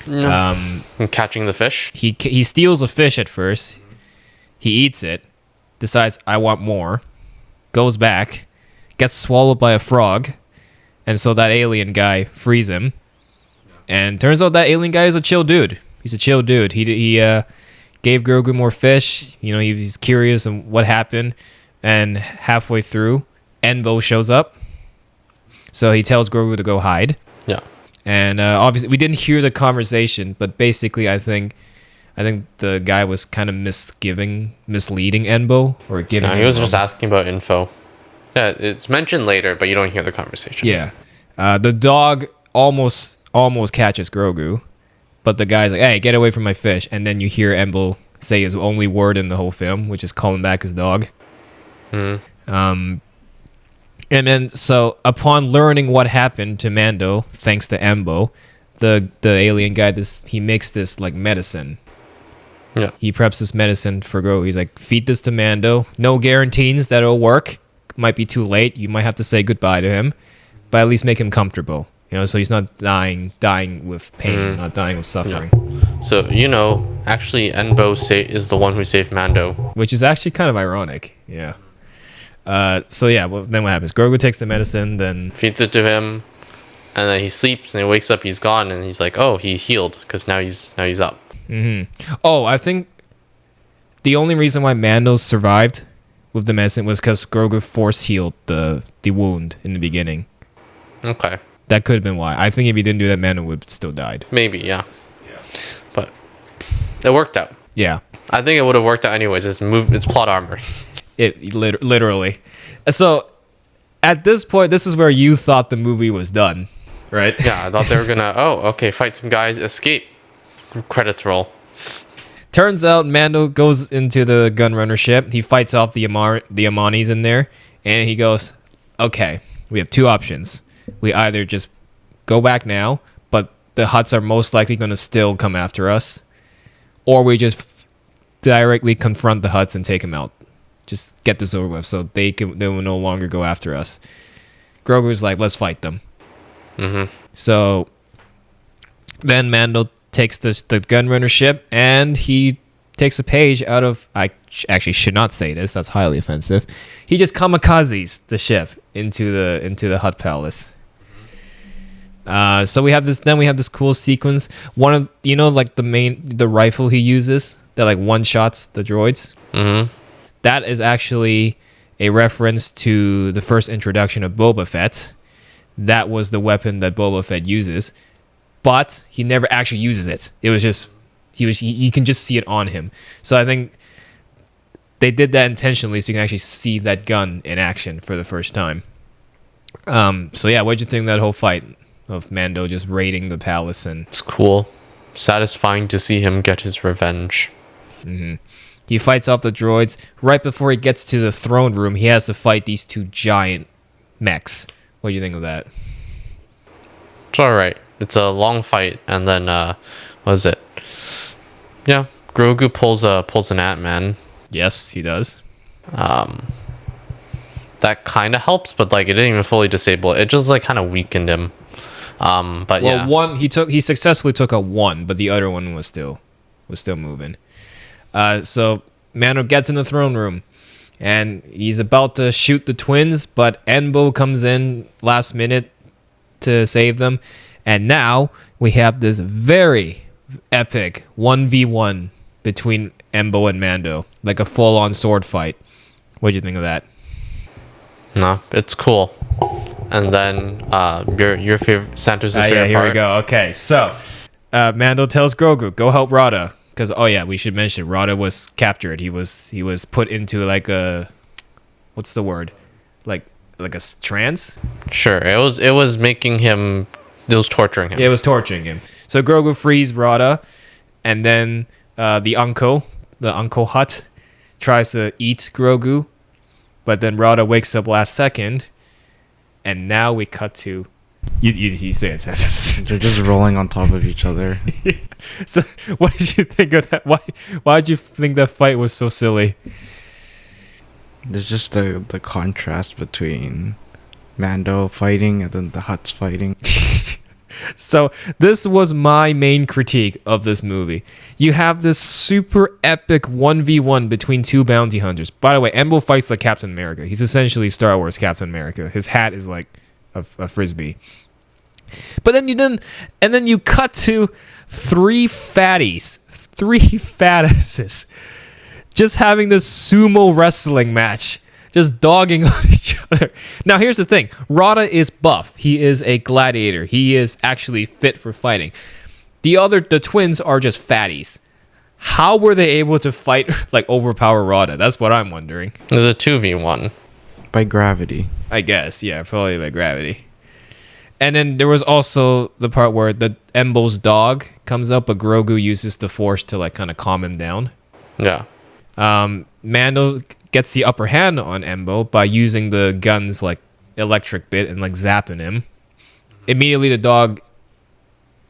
And catching the fish. He steals a fish at first. He eats it, decides I want more, goes back, gets swallowed by a frog, and so that alien guy frees him. And turns out that alien guy is a chill dude. He's a chill dude. He gave Grogu more fish. You know, he's curious on what happened. And halfway through, Enbo shows up. So he tells Grogu to go hide. Yeah. And obviously, we didn't hear the conversation, but basically, I think the guy was kind of misleading Enbo or giving. No, he was just asking about info. Yeah, it's mentioned later, but you don't hear the conversation. Yeah. The dog almost catches Grogu, but the guy's like, "Hey, get away from my fish!" And then you hear Enbo say his only word in the whole film, which is calling back his dog. And then, so upon learning what happened to Mando, thanks to Enbo, the alien guy, he makes this like medicine. Yeah. He preps this medicine for Grogu. He's like, feed this to Mando. No guarantees that it'll work. Might be too late. You might have to say goodbye to him, but at least make him comfortable. You know, so he's not dying with pain, not dying with suffering. Yeah. So actually, Enbo is the one who saved Mando, which is actually kind of ironic. Yeah. So yeah, then what happens? Grogu takes the medicine, then feeds it to him, and then he sleeps and he wakes up. He's gone, and he's like, "Oh, he healed because now he's up." Oh, I think the only reason why Mando survived with the medicine was because Grogu force healed the wound in the beginning. Okay. That could have been why. I think if he didn't do that, Mando would still died. Maybe, yeah. But it worked out. Yeah. I think it would have worked out anyways. It's plot armor. It literally. So at this point, this is where you thought the movie was done, right? Yeah, I thought they were gonna. Oh, okay, fight some guys, escape. Credits roll. Turns out Mando goes into the gunrunner ship. He fights off the Amanis in there, and he goes, "Okay, we have two options. We either just go back now, but the Hutts are most likely going to still come after us, or we just directly confront the Hutts and take them out. Just get this over with, so they will no longer go after us." Grogu's like, "Let's fight them." So then Mando takes the gunrunner ship, and he takes a page out of, I actually should not say this, that's highly offensive. He just kamikazes the ship into the Hutt palace. So we have this cool sequence. One of, like the rifle he uses that like one shots the droids. That is actually a reference to the first introduction of Boba Fett. That was the weapon that Boba Fett uses, but he never actually uses it. It was just you can just see it on him. So I think they did that intentionally so you can actually see that gun in action for the first time. So yeah, what'd you think of that whole fight of Mando just raiding the palace? And it's cool, satisfying to see him get his revenge. He fights off the droids. Right before he gets to the throne room, he has to fight these two giant mechs. What do you think of that? It's alright. It's a long fight, and then what is it? Yeah, Grogu pulls an Ant-Man. Yes, he does. That kind of helps, but like it didn't even fully disable it. It just like kind of weakened him. But yeah. Well, he successfully took out one, but the other one was still moving. So Mando gets in the throne room, and he's about to shoot the twins, but Embo comes in last minute to save them. And now we have this very epic 1v1 between Embo and Mando, like a full-on sword fight. What do you think of that? No, it's cool. And then your favorite, Santos' favorite yeah, here part. we go. Okay, so Mando tells Grogu, "Go help Rada," because we should mention Rada was captured. He was put into like a, what's the word, like a trance. Sure, it was making him. It was torturing him. Yeah, it was torturing him. So Grogu frees Rada, and then the uncle Hutt, tries to eat Grogu, but then Rada wakes up last second, and now we cut to you say it. They're just rolling on top of each other. So what did you think of that? Why did you think that fight was so silly? There's just the contrast between Mando fighting and then the Hutts fighting. So this was my main critique of this movie. You have this super epic 1v1 between two bounty hunters. By the way, Embo fights like Captain America. He's essentially Star Wars Captain America. His hat is like a frisbee. But then you cut to three fattasses, just having this sumo wrestling match, just dogging on each other. Now, here's the thing. Rada is buff. He is a gladiator. He is actually fit for fighting. The twins are just fatties. How were they able to fight, like, overpower Rada? That's what I'm wondering. There's a 2v1. By gravity. I guess, yeah, probably by gravity. And then there was also the part where the Embo's dog comes up, but Grogu uses the Force to, like, kind of calm him down. Yeah. Mando gets the upper hand on Embo by using the gun's like electric bit and like zapping him. Immediately the dog,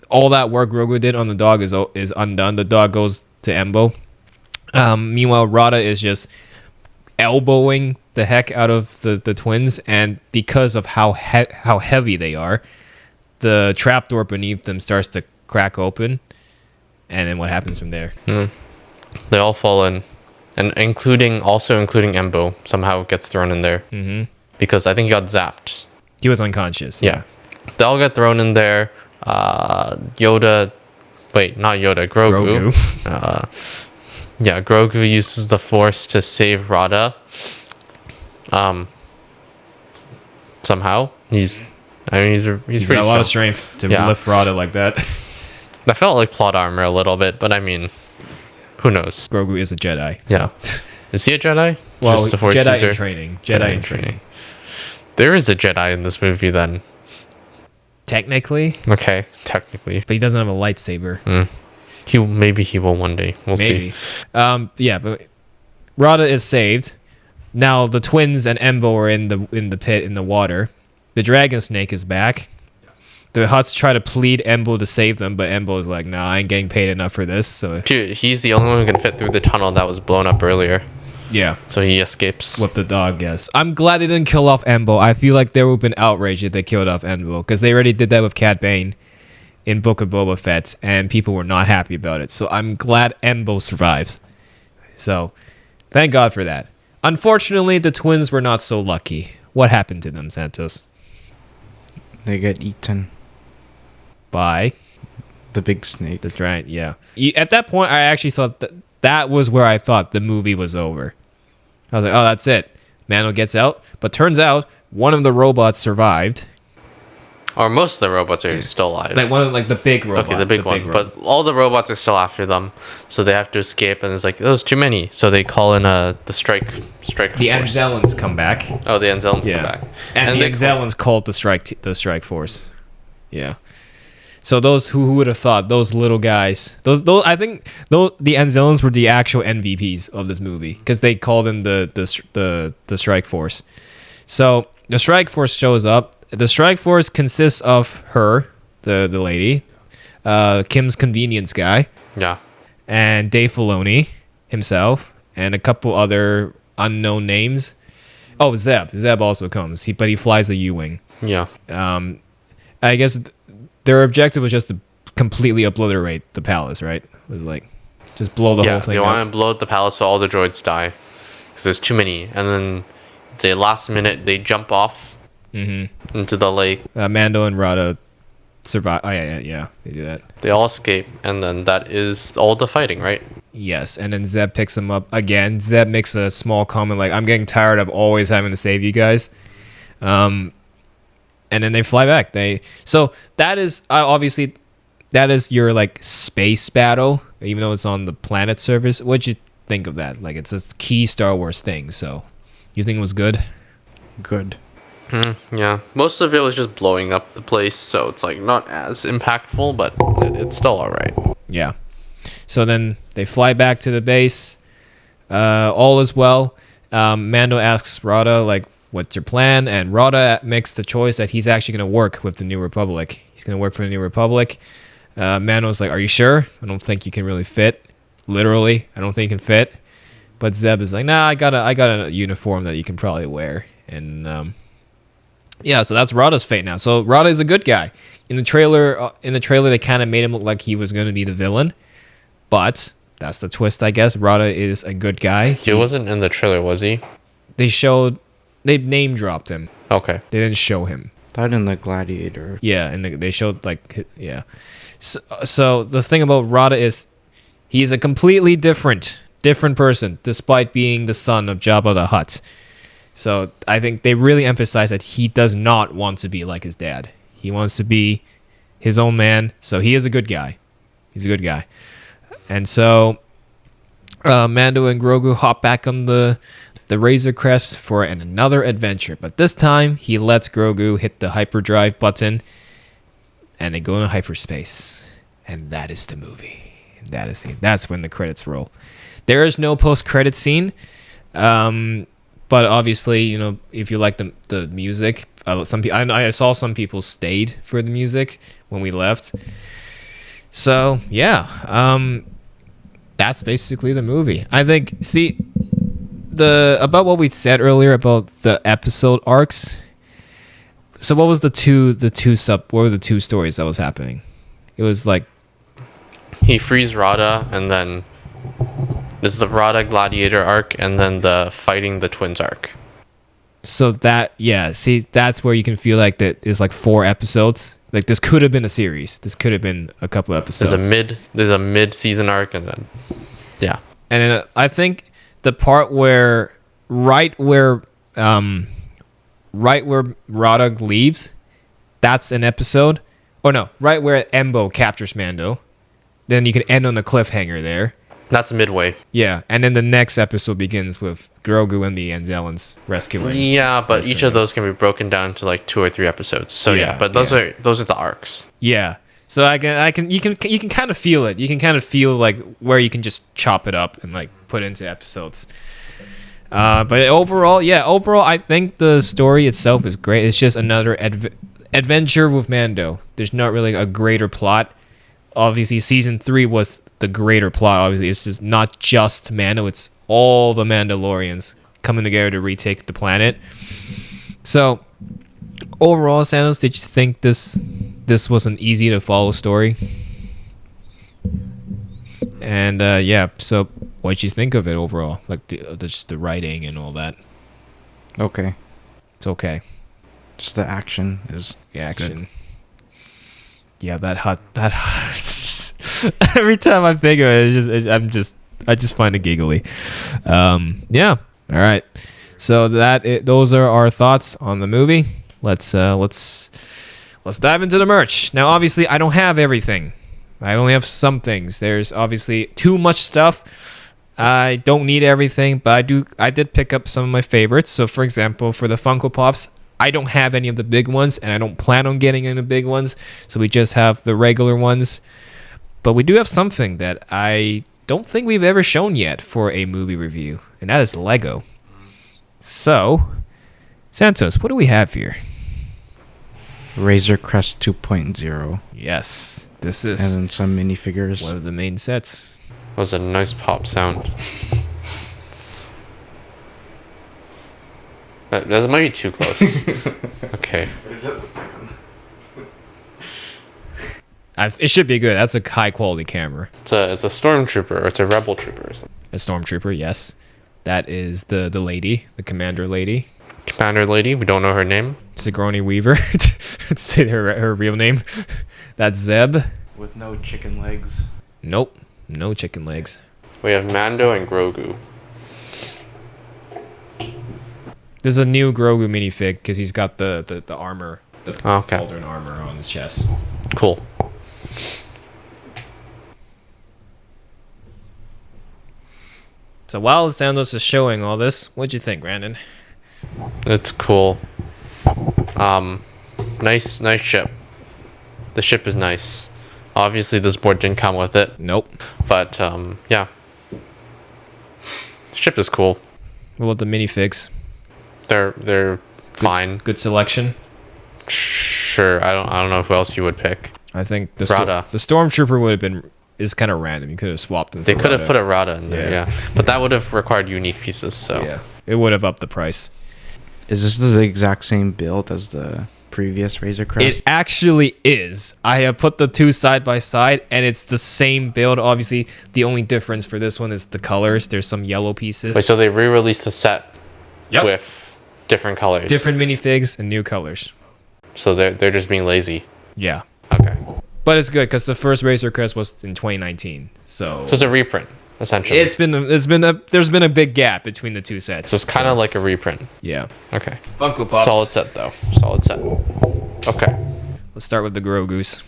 all that work Grogu did on the dog is undone. The dog goes to Embo. Meanwhile, Rada is just elbowing the heck out of the twins, and because of how heavy they are, the trapdoor beneath them starts to crack open, and then what happens from there? They all fall in. And including Embo somehow gets thrown in there. Because I think he got zapped. He was unconscious. Yeah. They all get thrown in there. Yoda Wait, not Yoda. Grogu. Yeah, Grogu uses the Force to save Rada. Somehow he's He's pretty got a lot of strong. strength to lift Rada like that. That felt like plot armor a little bit, but I mean, who knows? Grogu is a Jedi. Yeah, is he a Jedi? Well, Just a Force Jedi user? in training. Jedi in training. There is a Jedi in this movie, then. Technically, Okay, technically, but he doesn't have a lightsaber. maybe he will one day. We'll Maybe. see. Yeah, but Rada is saved. Now the twins and Embo are in the pit in the water. The dragon snake is back. The Hutts try to plead Embo to save them, but Embo's like, "Nah, I ain't getting paid enough for this." So Dude, he's the only one who can fit through the tunnel that was blown up earlier, yeah, so he escapes. with the dog. Yes, I'm glad they didn't kill off Embo. I feel like there would have been outrage if they killed off Embo because they already did that with Cat Bane in Book of Boba Fett, and people were not happy about it. So I'm glad Embo survives. So thank God for that. Unfortunately, the twins were not so lucky. What happened to them, Santos? They get eaten. By The big snake. the giant, yeah. At that point, I actually thought that was where I thought the movie was over. I was like, oh, that's it. Mando gets out. But turns out, one of the robots survived. Or most of the robots are still alive. Like one of the big robot. Okay, the big one. robot. But all the robots are still after them, so they have to escape. And it's like there's too many, so they call in the strike. The force. Anzellans come back. Oh, the Anzellans Yeah. come back, And the they Anzellans called the strike force. Yeah. So those who would have thought those little guys, those I think those the Anzellans were the actual MVPs of this movie because they called in the strike force. So the strike force shows up. The strike force consists of her, the lady, Kim's convenience guy, Yeah, and Dave Filoni himself, and a couple other unknown names. Oh, Zeb. Zeb also comes. But he flies a U-wing. yeah. I guess their objective was just to completely obliterate the palace, right? It was like just blow the whole thing They up. want to blow up the palace so all the droids die, because there's too many. And then the last minute they jump off into the lake. Mando and Rada survive. Oh yeah, they do that. They all escape, and then that is all the fighting, right? Yes, and then Zeb picks them up again. Zeb makes a small comment like, "I'm getting tired of always having to save you guys." And then they fly back. So that is obviously that is your like space battle, even though it's on the planet surface. What'd you think of that? Like it's a key Star Wars thing. So you think it was good? Good. Yeah, most of it was just blowing up the place, so it's like not as impactful, but it's still all right. Yeah. So then they fly back to the base. All is well. Mando asks Rada, like, what's your plan? And Rada makes the choice that he's actually going to work with the New Republic. He's going to work for the New Republic. Mando's like, are you sure? I don't think you can really fit. Literally, I don't think you can fit. But Zeb is like, nah, I got a uniform that you can probably wear. And yeah, so that's Rada's fate now. So Rada is a good guy. In the trailer, they kind of made him look like he was going to be the villain. But that's the twist, I guess. Rada is a good guy. He wasn't in the trailer, was he? They name dropped him. Okay. They didn't show him. That in the Gladiator. Yeah, and they showed like yeah. So the thing about Rada is he's a completely different person, despite being the son of Jabba the Hutt. So I think they really emphasize that he does not want to be like his dad. He wants to be his own man. So he is a good guy. He's a good guy. And so Mando and Grogu hop back on the Razor Crest for another adventure. But this time, he lets Grogu hit the hyperdrive button, and they go into hyperspace. And that is the movie. That's when the credits roll. There is no post-credit scene, but obviously, you know, if you like the music, I saw some people stayed for the music when we left. So yeah, that's basically the movie. I think. See, about what we said earlier about the episode arcs. So what was what were the two stories that was happening? It was like He frees Rada, and then this is the Rada Gladiator arc, and then the fighting the twins arc. so that yeah. See, that's where you can feel like that is like 4 episodes Like this could have been a series. This could have been a couple episodes. There's a mid-season arc, and then yeah. And then I think the part where right where Rada leaves, that's an episode. Oh no, right where Embo captures Mando. Then you can end on a cliffhanger there. That's midway. Yeah, and then the next episode begins with Grogu and the Anzellans rescuing. Yeah, but each of those can be broken down to like 2 or 3 episodes. So yeah, but those are the arcs. Yeah. So you can kind of feel it. You can kind of feel like where you can just chop it up and like put into episodes. But overall, I think the story itself is great. It's just another adventure with Mando. There's not really a greater plot. Obviously, season 3 was the greater plot. Obviously, it's just not just Mando. It's all the Mandalorians coming together to retake the planet. So, overall, Santos, did you think this was an easy to follow story? And so what did you think of it overall? Like just the writing and all that. Okay. It's okay. Just the action is action. Good. Yeah, that every time I think of it, I just find it giggly. Yeah. All right. So those are our thoughts on the movie. Let's dive into the merch. Now, obviously, I don't have everything. I only have some things. There's obviously too much stuff. I don't need everything, but I did pick up some of my favorites. So, for example, for the Funko Pops, I don't have any of the big ones, and I don't plan on getting any of the big ones. So we just have the regular ones. But we do have something that I don't think we've ever shown yet for a movie review, and that is Lego. So, Santos, what do we have here? Razor Crest 2.0. Yes, this is. And then some minifigures. One of the main sets. That was a nice pop sound. That might be too close. Okay. It should be good. That's a high quality camera. It's a stormtrooper, or it's a rebel trooper or something. A stormtrooper, yes. That is the lady, the commander lady. Commander lady, we don't know her name. Sigourney Weaver, to say her real name. That's Zeb. With no chicken legs. Nope, no chicken legs. We have Mando and Grogu. There's a new Grogu minifig because he's got the armor, the Cauldron armor on his chest. Cool. So while Santos is showing all this, what'd you think, Brandon? It's cool. Nice ship. The ship is nice. Obviously, this board didn't come with it. Nope. But yeah, the ship is cool. What about the minifigs? They're fine. Good selection. Sure. I don't know who else you would pick. I think the Rada. The stormtrooper would have been is kind of random. You could have swapped them. They could have put a Rada in there, Yeah. but that would have required unique pieces. So yeah, it would have upped the price. Is this the exact same build as the previous Razor Crest? It actually is. I have put the two side by side, and it's the same build. Obviously, the only difference for this one is the colors. There's some yellow pieces. Wait, so they re-released the set with different colors, different minifigs, and new colors. So they're just being lazy. Yeah. Okay. But it's good because the first Razor Crest was in 2019. So it's a reprint, essentially. there's been a big gap between the two sets. So it's kind of like a reprint. Yeah. Okay. Funko Pops. Solid set though. Solid set. Okay. Let's start with the Grogu's.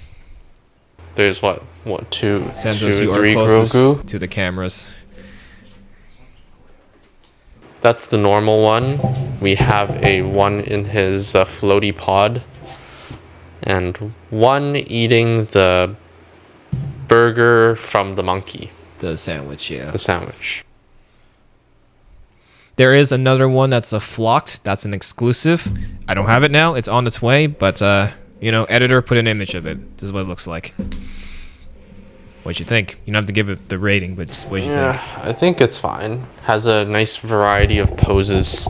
There's what two, Santos, two, you three are closest Grogu. to the cameras. That's the normal one. We have a one in his floaty pod, and one eating the burger from the monkey. The sandwich, yeah. The sandwich. There is another one that's a flocked. That's an exclusive. I don't have it now. It's on its way, but editor, put an image of it. This is what it looks like. What you think? You don't have to give it the rating, but just what you think. Yeah, I think it's fine. Has a nice variety of poses.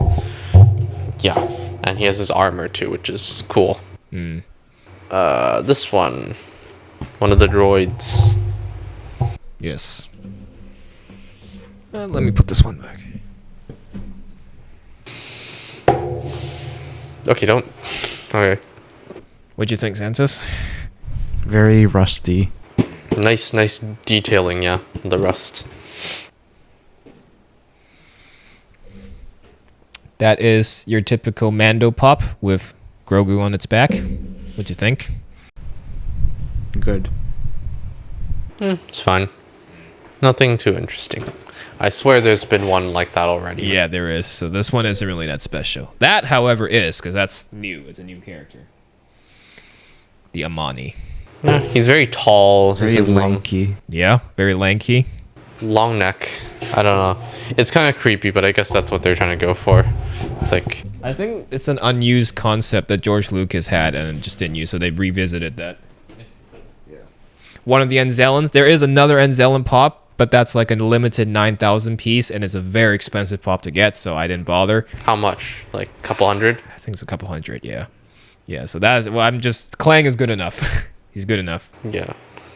Yeah, and he has his armor too, which is cool. This one of the droids. Yes. Let me put this one back. Okay, don't. Okay. What'd you think, Santos? Very rusty. Nice detailing, yeah. The rust. That is your typical Mando pop with Grogu on its back. What'd you think? Good. It's fine. Nothing too interesting. I swear there's been one like that already. Yeah, there is. So this one isn't really that special. That, however, is, because that's new. It's a new character. The Amani. Yeah, he's very tall. Very He's lanky. Yeah, very lanky. long neck. I don't know. It's kind of creepy, but I guess that's what they're trying to go for. It's like, I think it's an unused concept that George Lucas had and just didn't use, so they've revisited that. Yeah. One of the Enzelans. There is another Enzelan pop, but that's like a limited 9,000 piece, and it's a very expensive pop to get, so I didn't bother. how much? Like a couple hundred? I think it's a couple hundred, yeah. Yeah, so that is, well, I'm just, Clang is good enough. He's good enough. Yeah.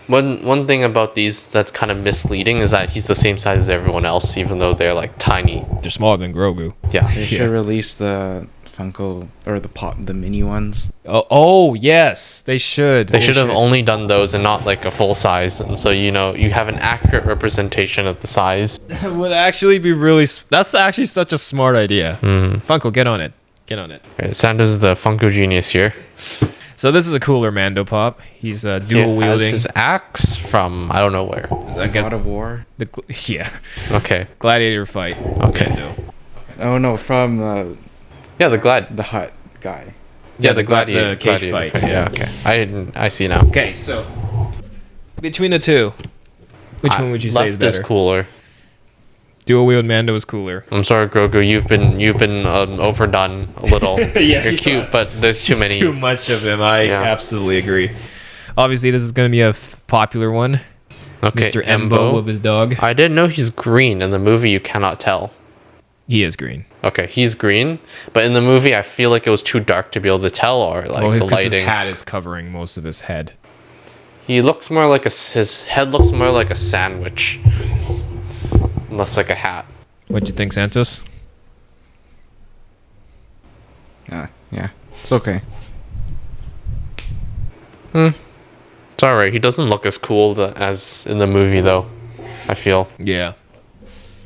One thing about these that's kind of misleading is that he's the same size as everyone else, even though they're like tiny. They're smaller than Grogu. Yeah. They should release the Funko or the mini ones. Oh yes, they should. They should have only done those and not like a full size, and so you have an accurate representation of the size. That would actually be really. That's actually such a smart idea. Funko, get on it. Get on it. Okay, Sanders is the Funko genius here. So this is a cooler Mando pop. He's dual He has wielding. his axe from I don't know where. I guess God of War. yeah, Okay. gladiator fight. Okay. Mando. Oh no, from Yeah, the the hut guy. The cage fight. Yeah. Okay. I see now. Okay, so between the two, which one would you say is Left better? is cooler. Dual wield Mando is cooler. I'm sorry, Grogu. You've been overdone a little. Yeah, You're you cute, are. but there's too many. Too much of him. I Yeah. absolutely agree. Obviously, this is going to be a popular one. Okay, Mr. Embo with his dog. I didn't know he's green. In the movie, you cannot tell. He is green. Okay, he's green, but in the movie, I feel like it was too dark to be able to tell, or like the because his lighting. hat is covering most of his head. He looks more like his head looks more like a sandwich, less like a hat. What'd you think, Santos? Yeah, it's okay. It's alright. He doesn't look as cool as in the movie, though. I feel. Yeah.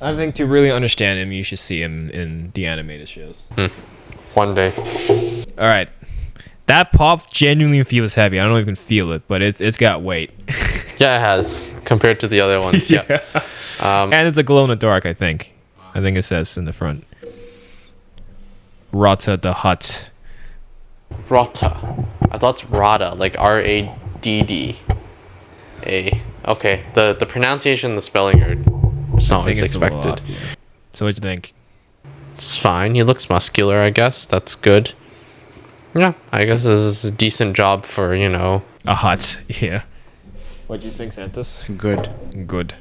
I think to really understand him, you should see him in the animated shows. One day. All right. That pop genuinely feels heavy. I don't even feel it, but it's got weight. Yeah, it has compared to the other ones. Yeah. And it's a glow in the dark, I think. I think it says in the front. Rata the Hutt. Rata. I thought it's Rada, like Raddda. Okay. The pronunciation, the spelling are it's I not think as it's a little expected. off, yeah. So what'd you think? It's fine. He looks muscular, I guess. That's good. Yeah, I guess this is a decent job for, A Hutt, yeah. What'd you think, Santos? Good. Good.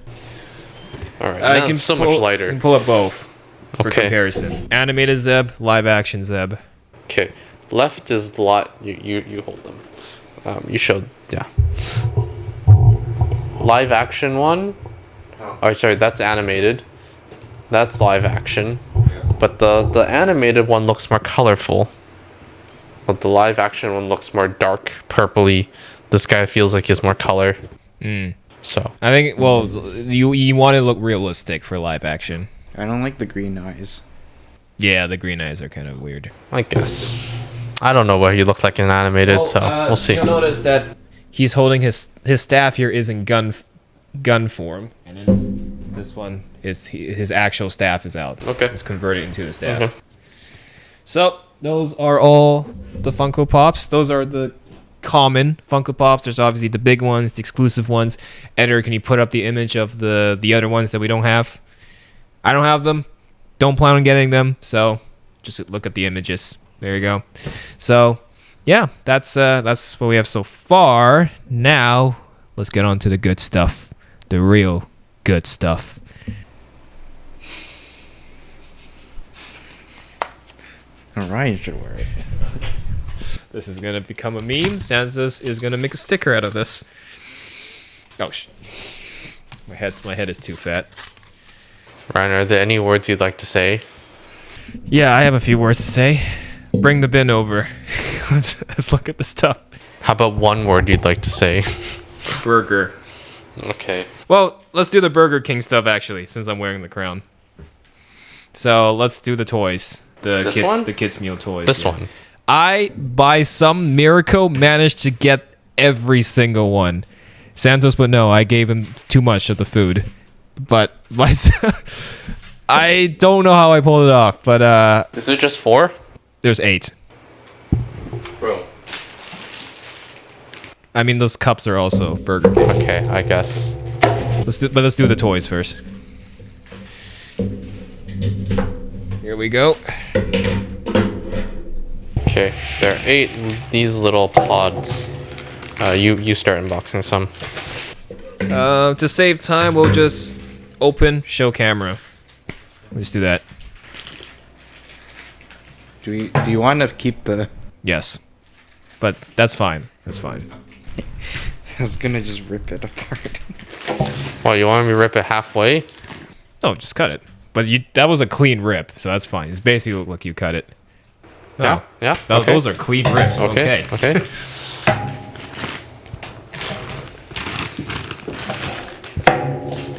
Alright, now it's so much You lighter. can pull up both for Okay. comparison. Animated Zeb, live action Zeb. Okay. Left is the lot you hold them. You showed live action one. Oh, sorry, that's animated. That's live action. But the animated one looks more colorful. But the live action one looks more dark, purpley. This guy feels like he has more color. So I think, well, you want to look realistic for live action. I don't like the green eyes. Yeah, the green eyes are kind of weird. I guess. I don't know what he looks like in animated, so we'll see. You'll notice that he's holding his staff here is in gun form, and then this one is his actual staff is out. Okay. It's converted into the staff. Okay. So those are all the Funko Pops. Those are the common Funko Pops. There's obviously the big ones, the exclusive ones. Editor, can you put up the image of the other ones that we don't have? I don't have them. Don't plan on getting them. So just look at the images. There you go. So yeah, that's what we have so far. Now let's get on to the good stuff, the real good stuff. Ryan should wear it. This is gonna become a meme. Santos is gonna make a sticker out of this. Oh, my head is too fat. Ryan, are there any words you'd like to say? Yeah, I have a few words to say. Bring the bin over. Let's look at the stuff. How about one word you'd like to say? Burger. Okay. Well, let's do the Burger King stuff actually, since I'm wearing the crown. So let's do the toys. The kids meal toys. This one. I, by some miracle, managed to get every single one. Santos, but no, I gave him too much of the food. But I don't know how I pulled it off. But Is it just 4? there's 8. Bro. I mean, those cups are also Burger King. Okay, I guess. Let's do the toys first. Here we go. Okay, there are 8 these little pods. You start unboxing some. To save time, we'll just open, show camera. We'll just do that. Do you want to keep the? Yes. But that's fine. That's fine. I was gonna just rip it apart. Well, you want me to rip it halfway? No, just cut it. But that was a clean rip, so that's fine. It's basically look like you cut it. No, Yeah. Yeah. Okay. Those are clean rips. Okay. Okay.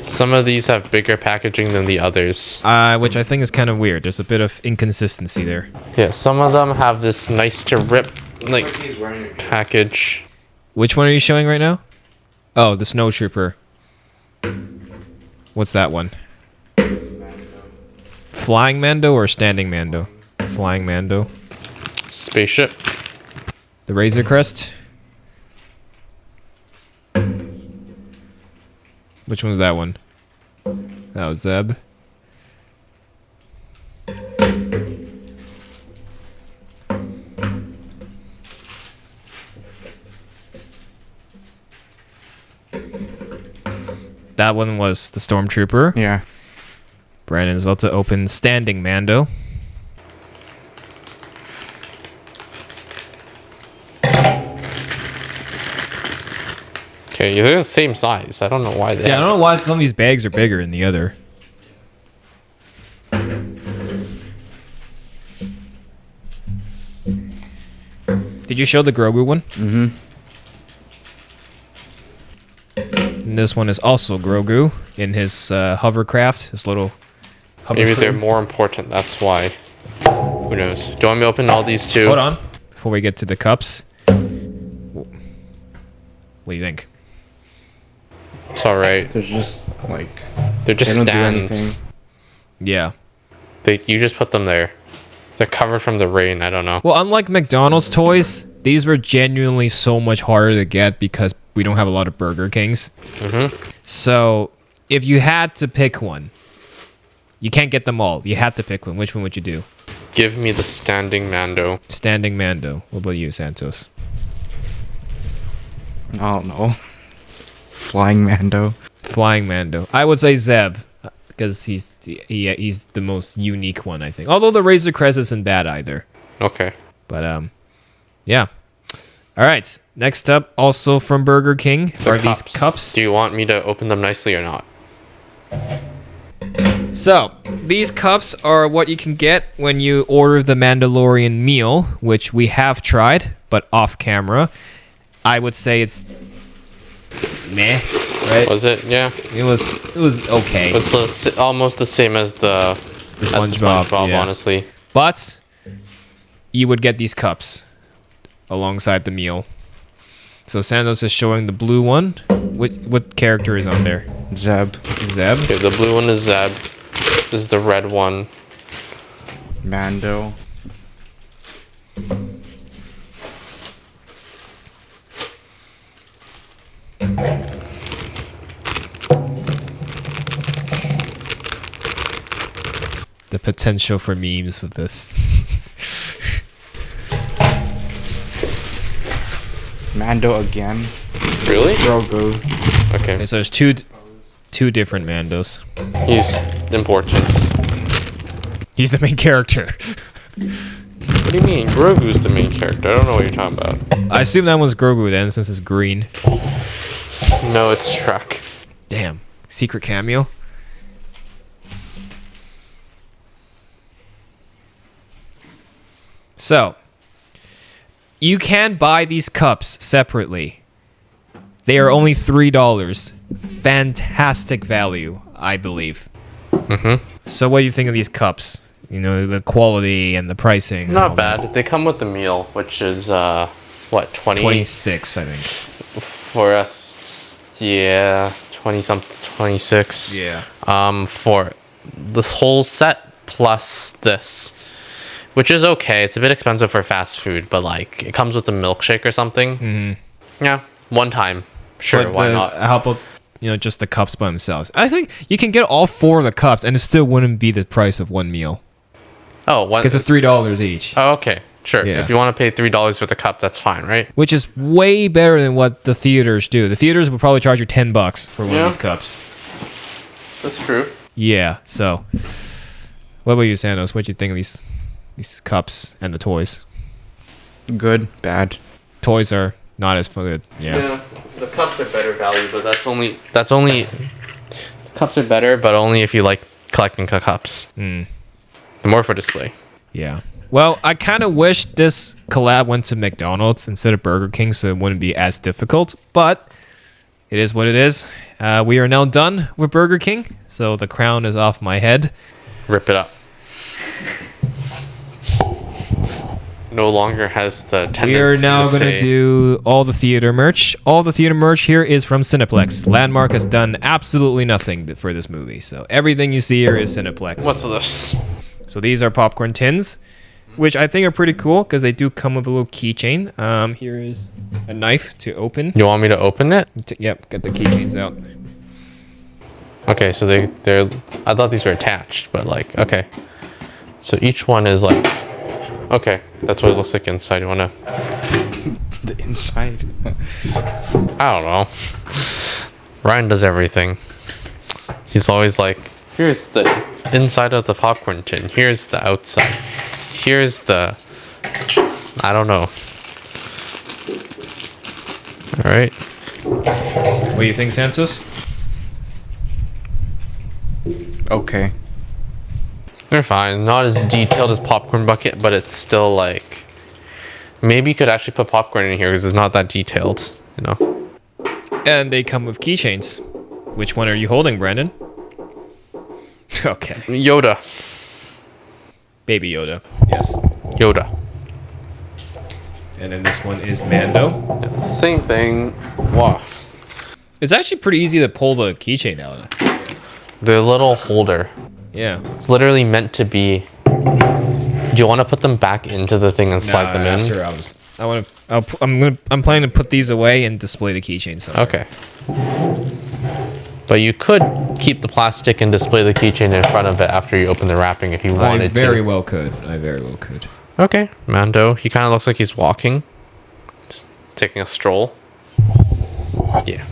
Some of these have bigger packaging than the others. Which I think is kind of weird. There's a bit of inconsistency there. Yeah, some of them have this nice to rip like package. Which one are you showing right now? Oh, the Snow Trooper. What's that one? Flying Mando or Standing Mando? Flying Mando. Spaceship. The Razor Crest. Which one's that one? Oh, Zeb. That one was the Stormtrooper. Yeah. Brandon is about to open Standing Mando. Okay, they're the same size. I don't know why they. Yeah, I don't know why some of these bags are bigger than the other. Did you show the Grogu one? Mm-hmm. And this one is also Grogu in his hovercraft, his little hover Maybe crew. they're more important. That's why. Who knows? Do you want me to open all these too? Hold on. Before we get to the cups. What do you think? It's all right. They're just like They're just they don't do stands. anything. Yeah. You just put them there. They're covered from the rain. I don't know. Well, unlike McDonald's toys, these were genuinely so much harder to get because we don't have a lot of Burger Kings. Mm-hmm. So, if you had to pick one, you can't get them all. You had to pick one. Which one would you do? Give me the standing Mando. Standing Mando. What about you, Santos? I don't know. Flying Mando. Flying Mando. I would say Zeb because he's the most unique one, I think. Although the Razor Crest isn't bad either. Okay. But yeah. All right. Next up, also from Burger King, are these cups. Do you want me to open them nicely or not? So, these cups are what you can get when you order the Mandalorian meal, which we have tried, but off camera. I would say it's meh, right? Was it? Yeah. It was okay. It's almost the same as the SpongeBob, yeah. honestly. But you would get these cups alongside the meal. So Santos is showing the blue one. What character is on there? Zeb. Zeb. Okay, the blue one is Zeb. This is the red one. Mando. The potential for memes with this. Mando again. Really? Grogu. Okay. Okay, so there's two different Mandos. He's important. He's the main character. What do you mean? Grogu's the main character. I don't know what you're talking about. I assume that one's Grogu then, since it's green. No, it's Shrek. Damn. Secret cameo? So, You can buy these cups separately. They are only $3. Fantastic value, I believe. Mm-hmm. So what do you think of these cups? You know, the quality and the pricing. and all Not that. bad. They come with the meal, which is what 26, I think. for us. Yeah, 20 something, 26. Yeah. For this whole set plus this, which is okay. It's a bit expensive for fast food, but like it comes with a milkshake or something. Mm-hmm. Yeah, one time. Sure, But why not? how about, you know, just the cups by themselves? I think you can get all 4 of the cups and it still wouldn't be the price of one meal. Oh, one. Because it's $3 each. Oh, okay, sure. Yeah. If you want to pay $3 for the cup, that's fine, right? Which is way better than what the theaters do. The theaters would probably charge you $10 for one Yeah. of these cups. That's true. Yeah, so. What about you, Santos? What do you think of these cups and the toys? Good, bad. Toys are not as good. Yeah, the cups are better value, but that's only cups are better, but only if you like collecting cups. The more for display. Yeah. Well, I kind of wish this collab went to McDonald's instead of Burger King so it wouldn't be as difficult, but it is what it is. We are now done with Burger King, so the crown is off my head. Rip it up. No longer has the tendency We are now to going to say- do all the theater merch. All the theater merch here is from Cineplex. Landmark has done absolutely nothing for this movie, so everything you see here is Cineplex. What's this? So these are popcorn tins, which I think are pretty cool because they do come with a little keychain. Here is a knife to open. You want me to open it? Yep, get the keychains out. Okay, so they're. I thought these were attached, but like, okay. So each one is like, okay, that's what it looks like inside. You wanna? The inside. I don't know. Ryan does everything. He's always like, here's the inside of the popcorn tin. Here's the outside. Here's the. I don't know. All right. What do you think, Santos? Okay. They're fine. Not as detailed as Popcorn Bucket, but it's still like. Maybe you could actually put popcorn in here because it's not that detailed, you know. And they come with keychains. Which one are you holding, Brandon? Okay. Yoda. Baby Yoda. Yes. Yoda. And then this one is Mando. Yeah, same thing. Wow. It's actually pretty easy to pull the keychain out. The little holder. Yeah. It's literally meant to be. Do you want to put them back into the thing and slide them in? After I'm planning to put these away and display the keychain somewhere. Okay. But you could keep the plastic and display the keychain in front of it after you open the wrapping if you wanted I to. very well could. I very well could. Okay, Mando. He kind of looks like he's walking. He's taking a stroll. Yeah.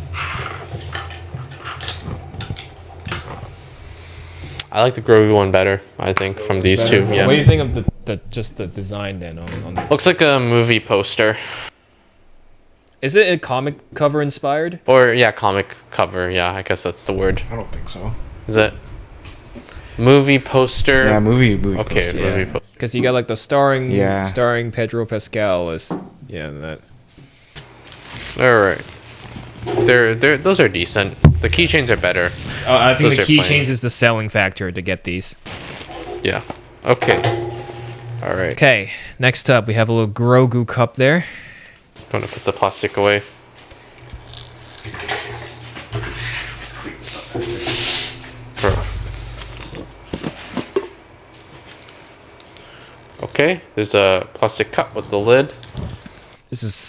I like the Grogu one better, I think, from these two. Yeah. What do you think of the design then on the... Looks like a movie poster. Is it a comic cover inspired? Or, yeah, comic cover. Yeah, I guess that's the word. I don't think so. Is it? Movie poster. Yeah, movie. Okay, poster. movie poster. Because you got like the starring Yeah. starring Pedro Pascal as that. Alright. Those are decent. The keychains are better. I think Those the are plain. keychains is the selling factor to get these. Yeah. Okay. Alright. Okay, next up we have a little Grogu cup there. Don't want to put the plastic away. Bro. Okay, there's a plastic cup with the lid.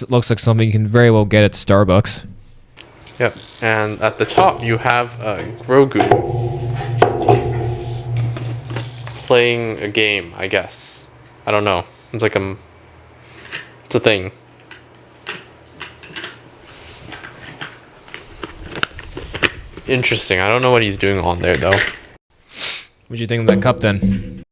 Looks like something you can very well get at Starbucks. Yep, and at the top you have Grogu playing a game, I guess. I don't know. It's like it's a thing. Interesting. I don't know what he's doing on there though. What'd you think of that cup then?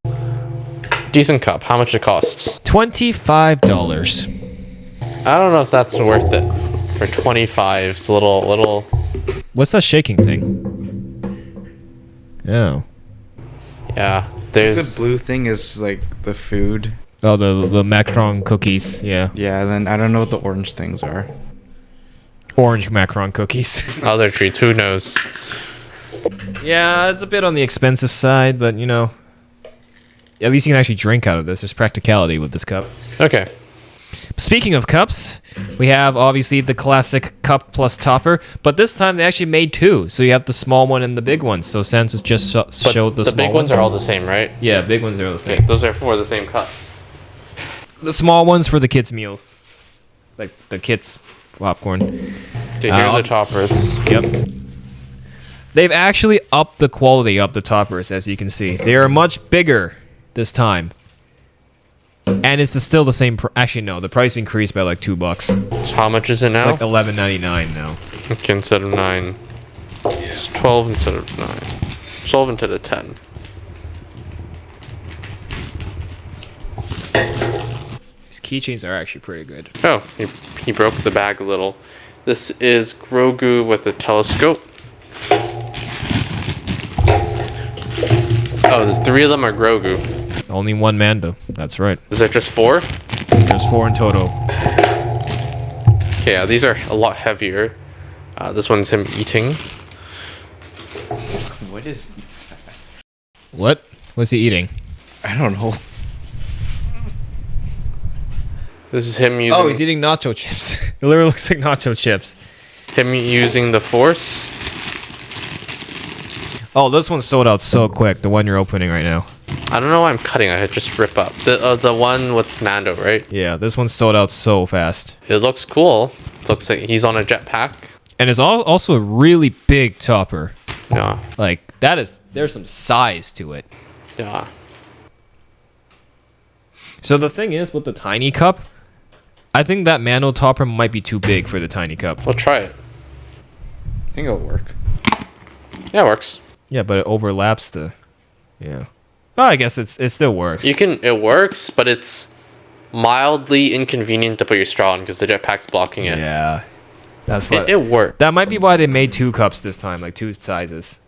Decent cup. How much it costs? $25. I don't know if that's worth it. For 25, it's a little. What's that shaking thing? Oh. Yeah. The There's. blue thing is like the food. Oh, the macaron cookies. Yeah, Yeah, and then I don't know what the orange things are. orange macaron cookies. Other treats, who knows? Yeah, it's a bit on the expensive side, but you know, at least you can actually drink out of this. There's practicality with this cup. Okay. Speaking of cups, we have obviously the classic cup plus topper, but this time they actually made two. So you have the small one and the big one. So Santos just But showed the the small big ones are all the same, right? Yeah, big ones are the same. Okay, those are for the same cups. The small ones for the kids' meal, like the kids' popcorn. Okay, here's the toppers. Yep. They've actually upped the quality of the toppers, as you can see. They are much bigger this time. And it's still the same. Actually, no, the price increased by like $2. So how much is it It's now? like $11.99 now. Okay, instead of 9. It's 12 instead of 9. 12 instead of 10. These keychains are actually pretty good. Oh, he broke the bag a little. This is Grogu with a telescope. Oh, there's 3 of them are Grogu. Only one Mando. That's right. Is there just 4? There's 4 in total. Okay, these are a lot heavier. This one's him eating. What is? What? What's he eating? I don't know. This is him using. Oh, he's eating nacho chips. It literally looks like nacho chips. Him using the Force. Oh, this one sold out so quick. The one you're opening right now. I don't know why I'm cutting. I just rip up the one with Mando, right? Yeah, this one sold out so fast. It looks cool. It looks like he's on a jetpack. And it's also a really big topper. Yeah, Like, there's some size to it. yeah. So the thing is, with the tiny cup, I think that Mando topper might be too big for the tiny cup. We'll try it. I think it'll work. Yeah, it works. Yeah, but it overlaps the... Yeah. Well, I guess it still works. It works, but it's mildly inconvenient to put your straw in because the jetpack's blocking it. Yeah. That's what... It worked. That might be why they made 2 cups this time, like 2 sizes.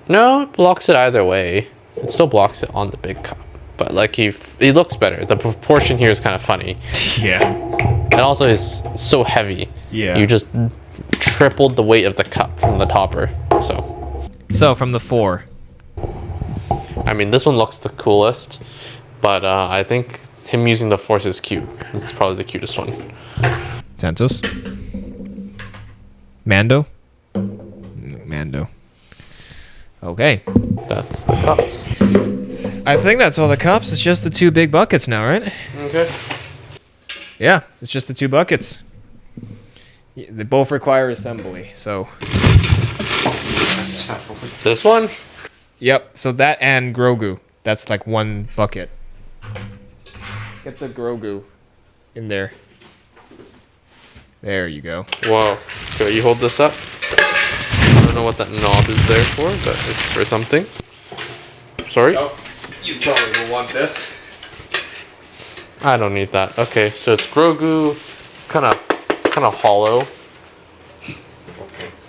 No, it blocks it either way. It still blocks it on the big cup. But like he looks better. The proportion here is kind of funny. Yeah. And also it's so heavy. Yeah. You just tripled the weight of the cup from the topper. So, from the 4. I mean, this one looks the coolest, but I think him using the Force is cute. It's probably the cutest one. Santos? Mando? Mando. Okay. That's the cups. I think that's all the cups. It's just the 2 big buckets now, right? Okay. Yeah, it's just the 2 buckets. Yeah, they both require assembly, so... This one? Yep, so that and Grogu. That's like 1 bucket. Get the Grogu in there. There you go. Whoa. Okay, you hold this up. I don't know what that knob is there for, but it's for something. Sorry? Oh, you probably will want this. I don't need that. Okay, so it's Grogu. It's kind of hollow.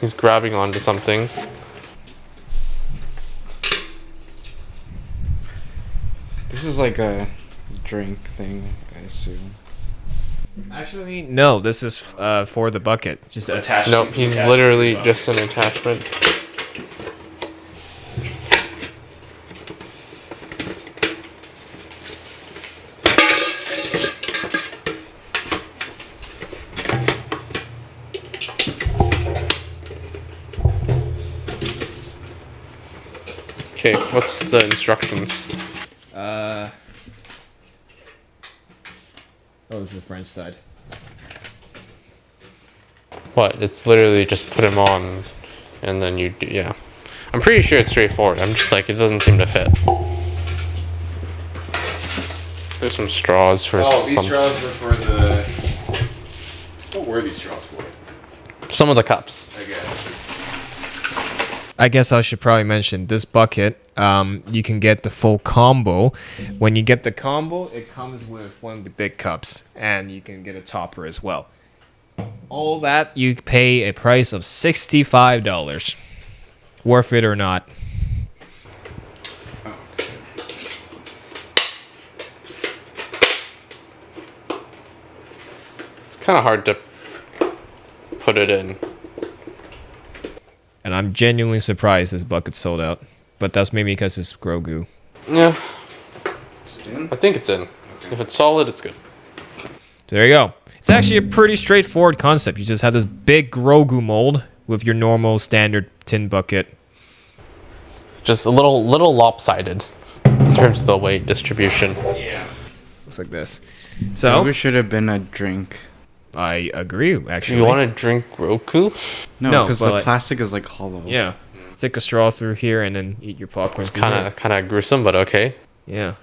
He's grabbing onto something. This is like a drink thing, I assume. Actually, no. This is for the bucket. Just attached. Nope, he's literally just an attachment. Okay, what's the instructions? Oh, this is the French side. What? It's literally just put him on, and then you do, yeah. I'm pretty sure it's straightforward. I'm just like, it doesn't seem to fit. There's some straws for some... straws were for the... What were these straws for? Some of the cups. I guess I should probably mention this bucket. You can get the full combo. When you get the combo, it comes with one of the big cups, and you can get a topper as well. All that you pay a price of $65. Worth it or not? kind of hard to put it in. And I'm genuinely surprised this bucket's sold out. But that's maybe because it's Grogu. Yeah. I think it's in. If it's solid, it's good. There you go. It's actually a pretty straightforward concept. You just have this big Grogu mold with your normal standard tin bucket. Just a little lopsided in terms of the weight distribution. Yeah. Looks like this. So Grogu should have been a drink. I agree, actually. You want to drink Roku? No, because but the like- plastic is like hollow. Yeah. Stick a straw through here and then eat your popcorn. It's through here. kind of gruesome, but okay. Yeah.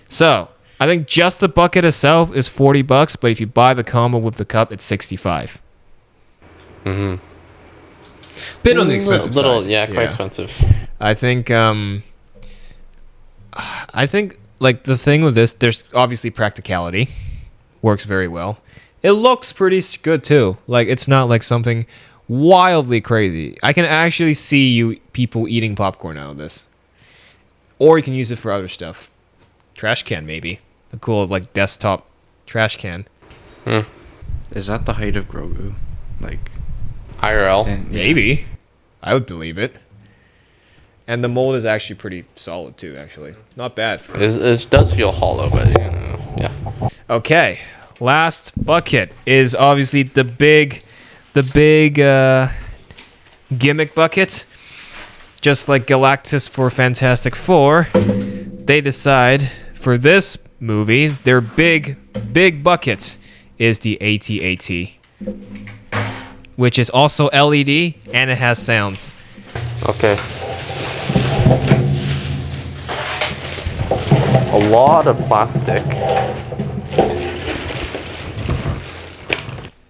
So I think just the bucket itself is $40, but if you buy the combo with the cup, it's $65. Mm-hmm. Bit on the expensive side. Yeah, quite Yeah. expensive. I think like the thing with this, there's obviously practicality. Works very well. It looks pretty good too. Like it's not like something wildly crazy. I can actually see people eating popcorn out of this. Or you can use it for other stuff. Trash can maybe. A cool like desktop trash can. Is that the height of Grogu? Like, IRL. and, yeah. Maybe. I would believe it. And the mold is actually pretty solid too, actually. Not bad for It does feel hollow, but yeah. Okay. Last bucket is obviously the big gimmick bucket. Just like Galactus for Fantastic Four, they decide for this movie, their big bucket is the AT-AT, which is also LED and it has sounds. Okay. A lot of plastic.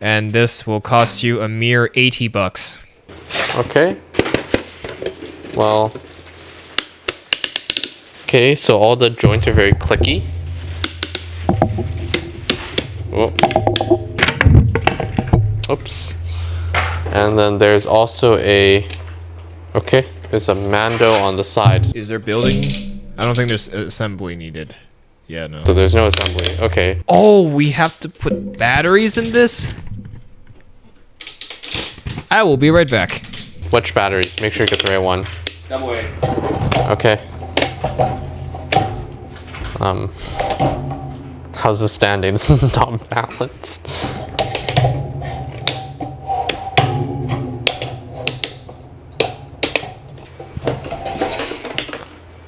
And this will cost you a mere $80. Okay. Well. Okay, so all the joints are very clicky. Oh. Oops. And then there's also there's a Mando on the sides. Is there building? I don't think there's assembly needed. Yeah, no. So there's no assembly. Okay. Oh, we have to put batteries in this? I will be right back. Which batteries? Make sure you get the right one. Double A. Okay. How's the standing? This is not balanced.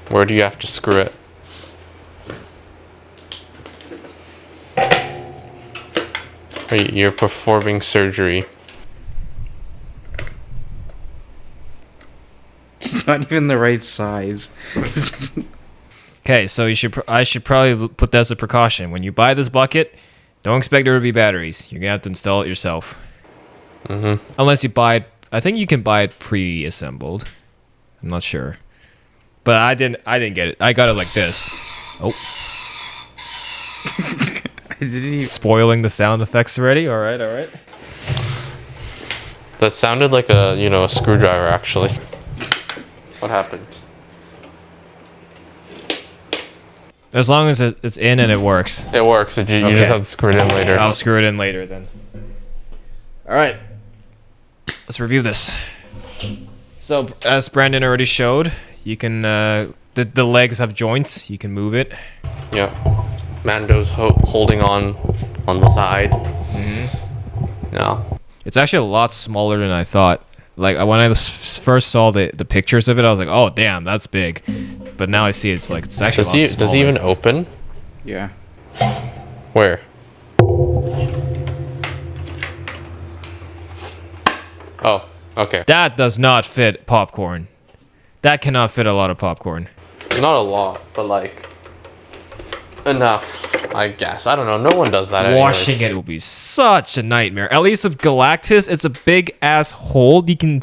Where do you have to screw it? You're performing surgery. It's not even the right size. Okay, so I should probably put that as a precaution. When you buy this bucket, don't expect there to be batteries. You're gonna have to install it yourself. Mm-hmm. Unless you buy it, I think you can buy it pre-assembled. I'm not sure, but I didn't get it. I got it like this. Oh, I didn't even... spoiling the sound effects already. All right. That sounded like a screwdriver actually. What happened? As long as it's in and it works. It works. You Okay. just have to screw it in later. I'll screw it in later then. All right. Let's review this. So, as Brandon already showed, you can the legs have joints. You can move it. Yeah. Mando's holding on the side. Mm-hmm. Yeah. It's actually a lot smaller than I thought. Like when I first saw the pictures of it, I was like, "Oh, damn, that's big." But now I see it's actually a lot smaller. Does he even open? Yeah. Where? Oh, okay. That does not fit popcorn. That cannot fit a lot of popcorn. Not a lot, but enough, I guess. I don't know. No one does that Washing anyways. it will be such a nightmare. At least with Galactus, it's a big ass hole. You can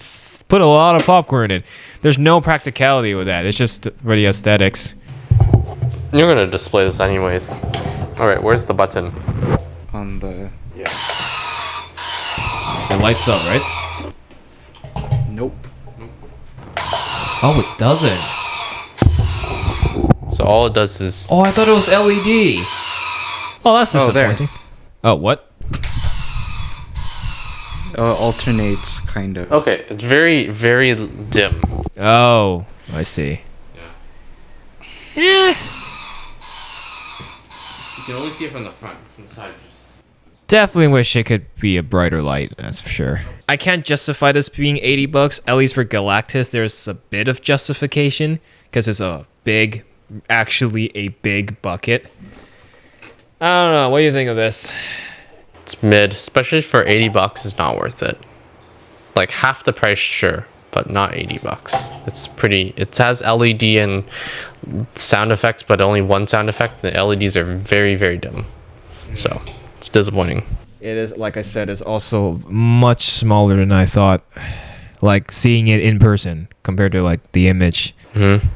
put a lot of popcorn in. There's no practicality with that. It's just for the aesthetics. You're gonna display this anyways. All right, where's the button? On the... Yeah. It lights up, right? Nope. Oh, it doesn't. So all it does is Oh, I thought it was LED. Oh, that's Oh, there. disappointing. Oh, what? alternates kind of. Okay, it's very, very dim. Oh, I see. Yeah. You can only see it from the front, from the side. Definitely wish it could be a brighter light, that's for sure. I can't justify this being $80, at least for Galactus. There's a bit of justification because it's actually a big bucket. I don't know. What do you think of this? It's mid, especially for $80. It's not worth it. Like half the price, sure, but not $80. It's pretty. It has LED and sound effects, but only one sound effect. The LEDs are very, very dim, so it's disappointing. It is, like I said, is also much smaller than I thought. Like seeing it in person compared to like the image. Mm-hmm.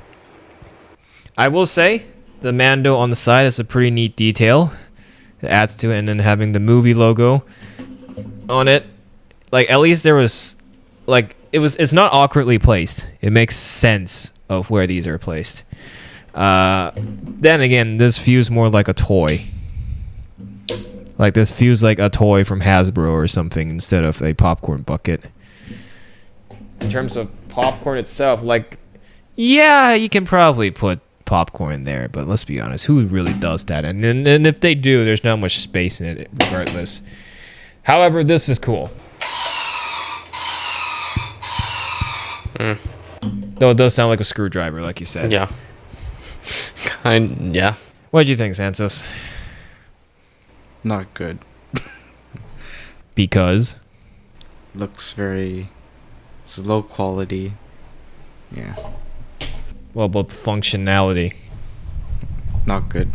I will say the Mando on the side is a pretty neat detail. It adds to it, and then having the movie logo on it, like at least there was, like it's not awkwardly placed. It makes sense of where these are placed. Then again, this feels more like a toy. Like this feels like a toy from Hasbro or something instead of a popcorn bucket. In terms of popcorn itself, like, yeah, you can probably put popcorn there, but let's be honest, who really does that? And if they do, there's not much space in it regardless. However, this is cool. Though it does sound like a screwdriver, like you said. Yeah. Yeah. What did you think, Santos? Not good. Because? Looks very... It's low quality. Yeah. Well, about functionality. Not good.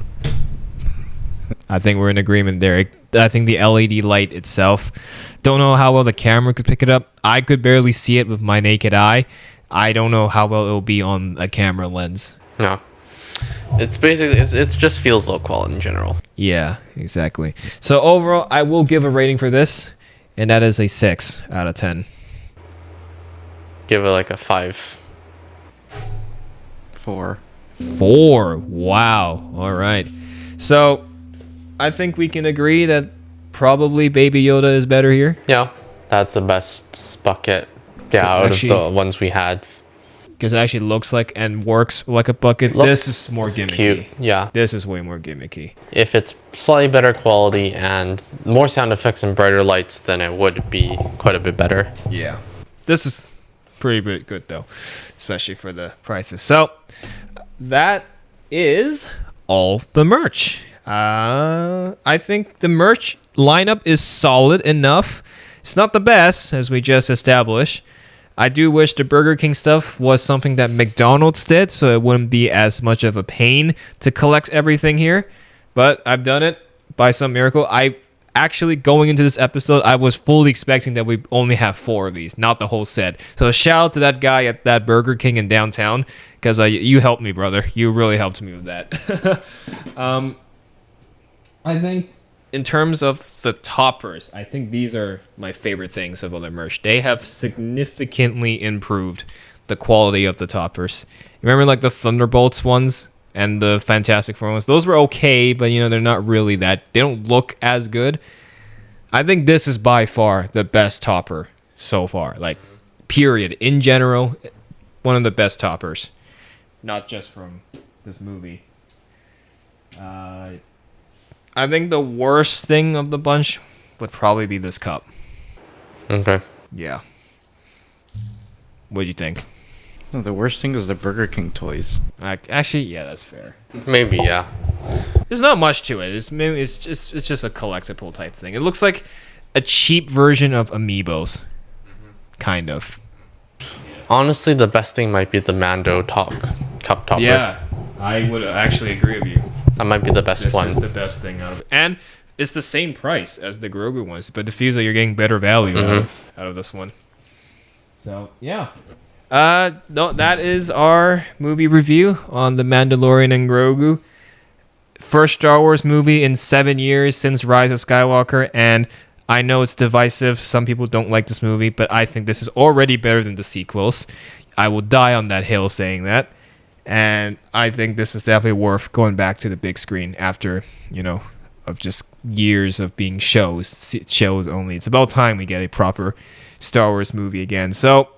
I think we're in agreement there. I think the LED light itself, don't know how well the camera could pick it up. I could barely see it with my naked eye. I don't know how well it will be on a camera lens. No. It's basically, it just feels low quality in general. Yeah, exactly. So overall, I will give a rating for this, and that is a 6 out of 10. Give it like a 5. 4. 4. Wow. All right. So I think we can agree that probably Baby Yoda is better here. Yeah, that's the best bucket. Yeah, out of the ones we had. Because it actually looks like and works like a bucket. This is more gimmicky. Cute. Yeah. This is way more gimmicky. If it's slightly better quality and more sound effects and brighter lights, then it would be quite a bit better. Yeah. This is pretty good though, especially for the prices. So that is all the merch. I think the merch lineup is solid enough. It's not the best, as we just established. I do wish the Burger King stuff was something that McDonald's did, so it wouldn't be as much of a pain to collect everything here. But I've done it by some miracle. I actually, going into this episode, I was fully expecting that we only have 4 of these, not the whole set. So a shout out to that guy at that Burger King in downtown, because you helped me, brother. You really helped me with that. I think in terms of the toppers, I think these are my favorite things of other merch. They have significantly improved the quality of the toppers. Remember like the Thunderbolts ones and the Fantastic Four ones? Those were okay, but they're not really that. They don't look as good. I think this is by far the best topper so far. Like, period. In general, one of the best toppers. Not just from this movie. I think the worst thing of the bunch would probably be this cup. Okay. Yeah. What do you think? No, the worst thing is the Burger King toys. Actually, yeah, that's fair. Maybe, yeah. There's not much to it. It's just a collectible type thing. It looks like a cheap version of Amiibos. Kind of. Honestly, the best thing might be the Mando cup topper. Yeah, I would actually agree with you. That might be the best one. This is the best thing out of it. And it's the same price as the Grogu ones, but it feels like you're getting better value out of this one. So, yeah. No, that is our movie review on The Mandalorian and Grogu. First Star Wars movie in 7 years since Rise of Skywalker, and I know it's divisive. Some people don't like this movie, but I think this is already better than the sequels. I will die on that hill saying that. And I think this is definitely worth going back to the big screen after, of just years of being shows only. It's about time we get a proper Star Wars movie again. So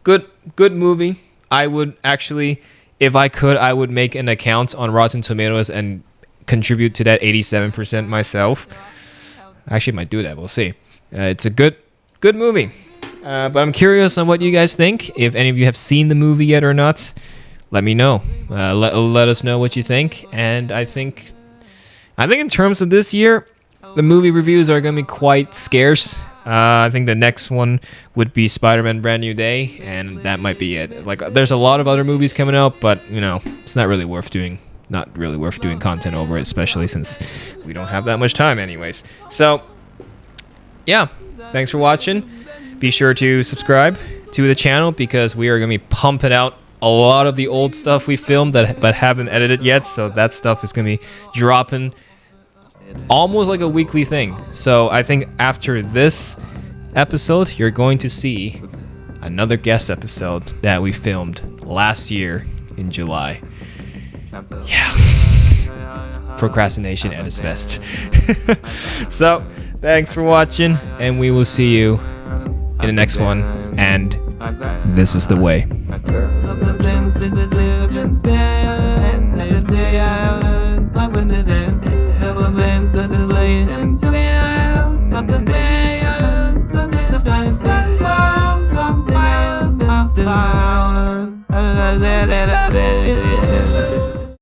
good movie. I would actually, if I could, I would make an account on Rotten Tomatoes and contribute to that 87% myself. I actually might do that. We'll see. It's a good movie. But I'm curious on what you guys think. If any of you have seen the movie yet or not, let me know. Let us know what you think. And I think in terms of this year, the movie reviews are going to be quite scarce. I think the next one would be Spider-Man Brand New Day, and that might be it. Like, there's a lot of other movies coming out, but it's not really worth doing content over it, especially since we don't have that much time anyways. So yeah, thanks for watching. Be sure to subscribe to the channel because we are going to be pumping out a lot of the old stuff we filmed but haven't edited yet, so that stuff is going to be dropping almost like a weekly thing. So I think after this episode, you're going to see another guest episode that we filmed last year in July. Yeah. Procrastination at its best. So, thanks for watching, and we will see you in the next one. And this is the way.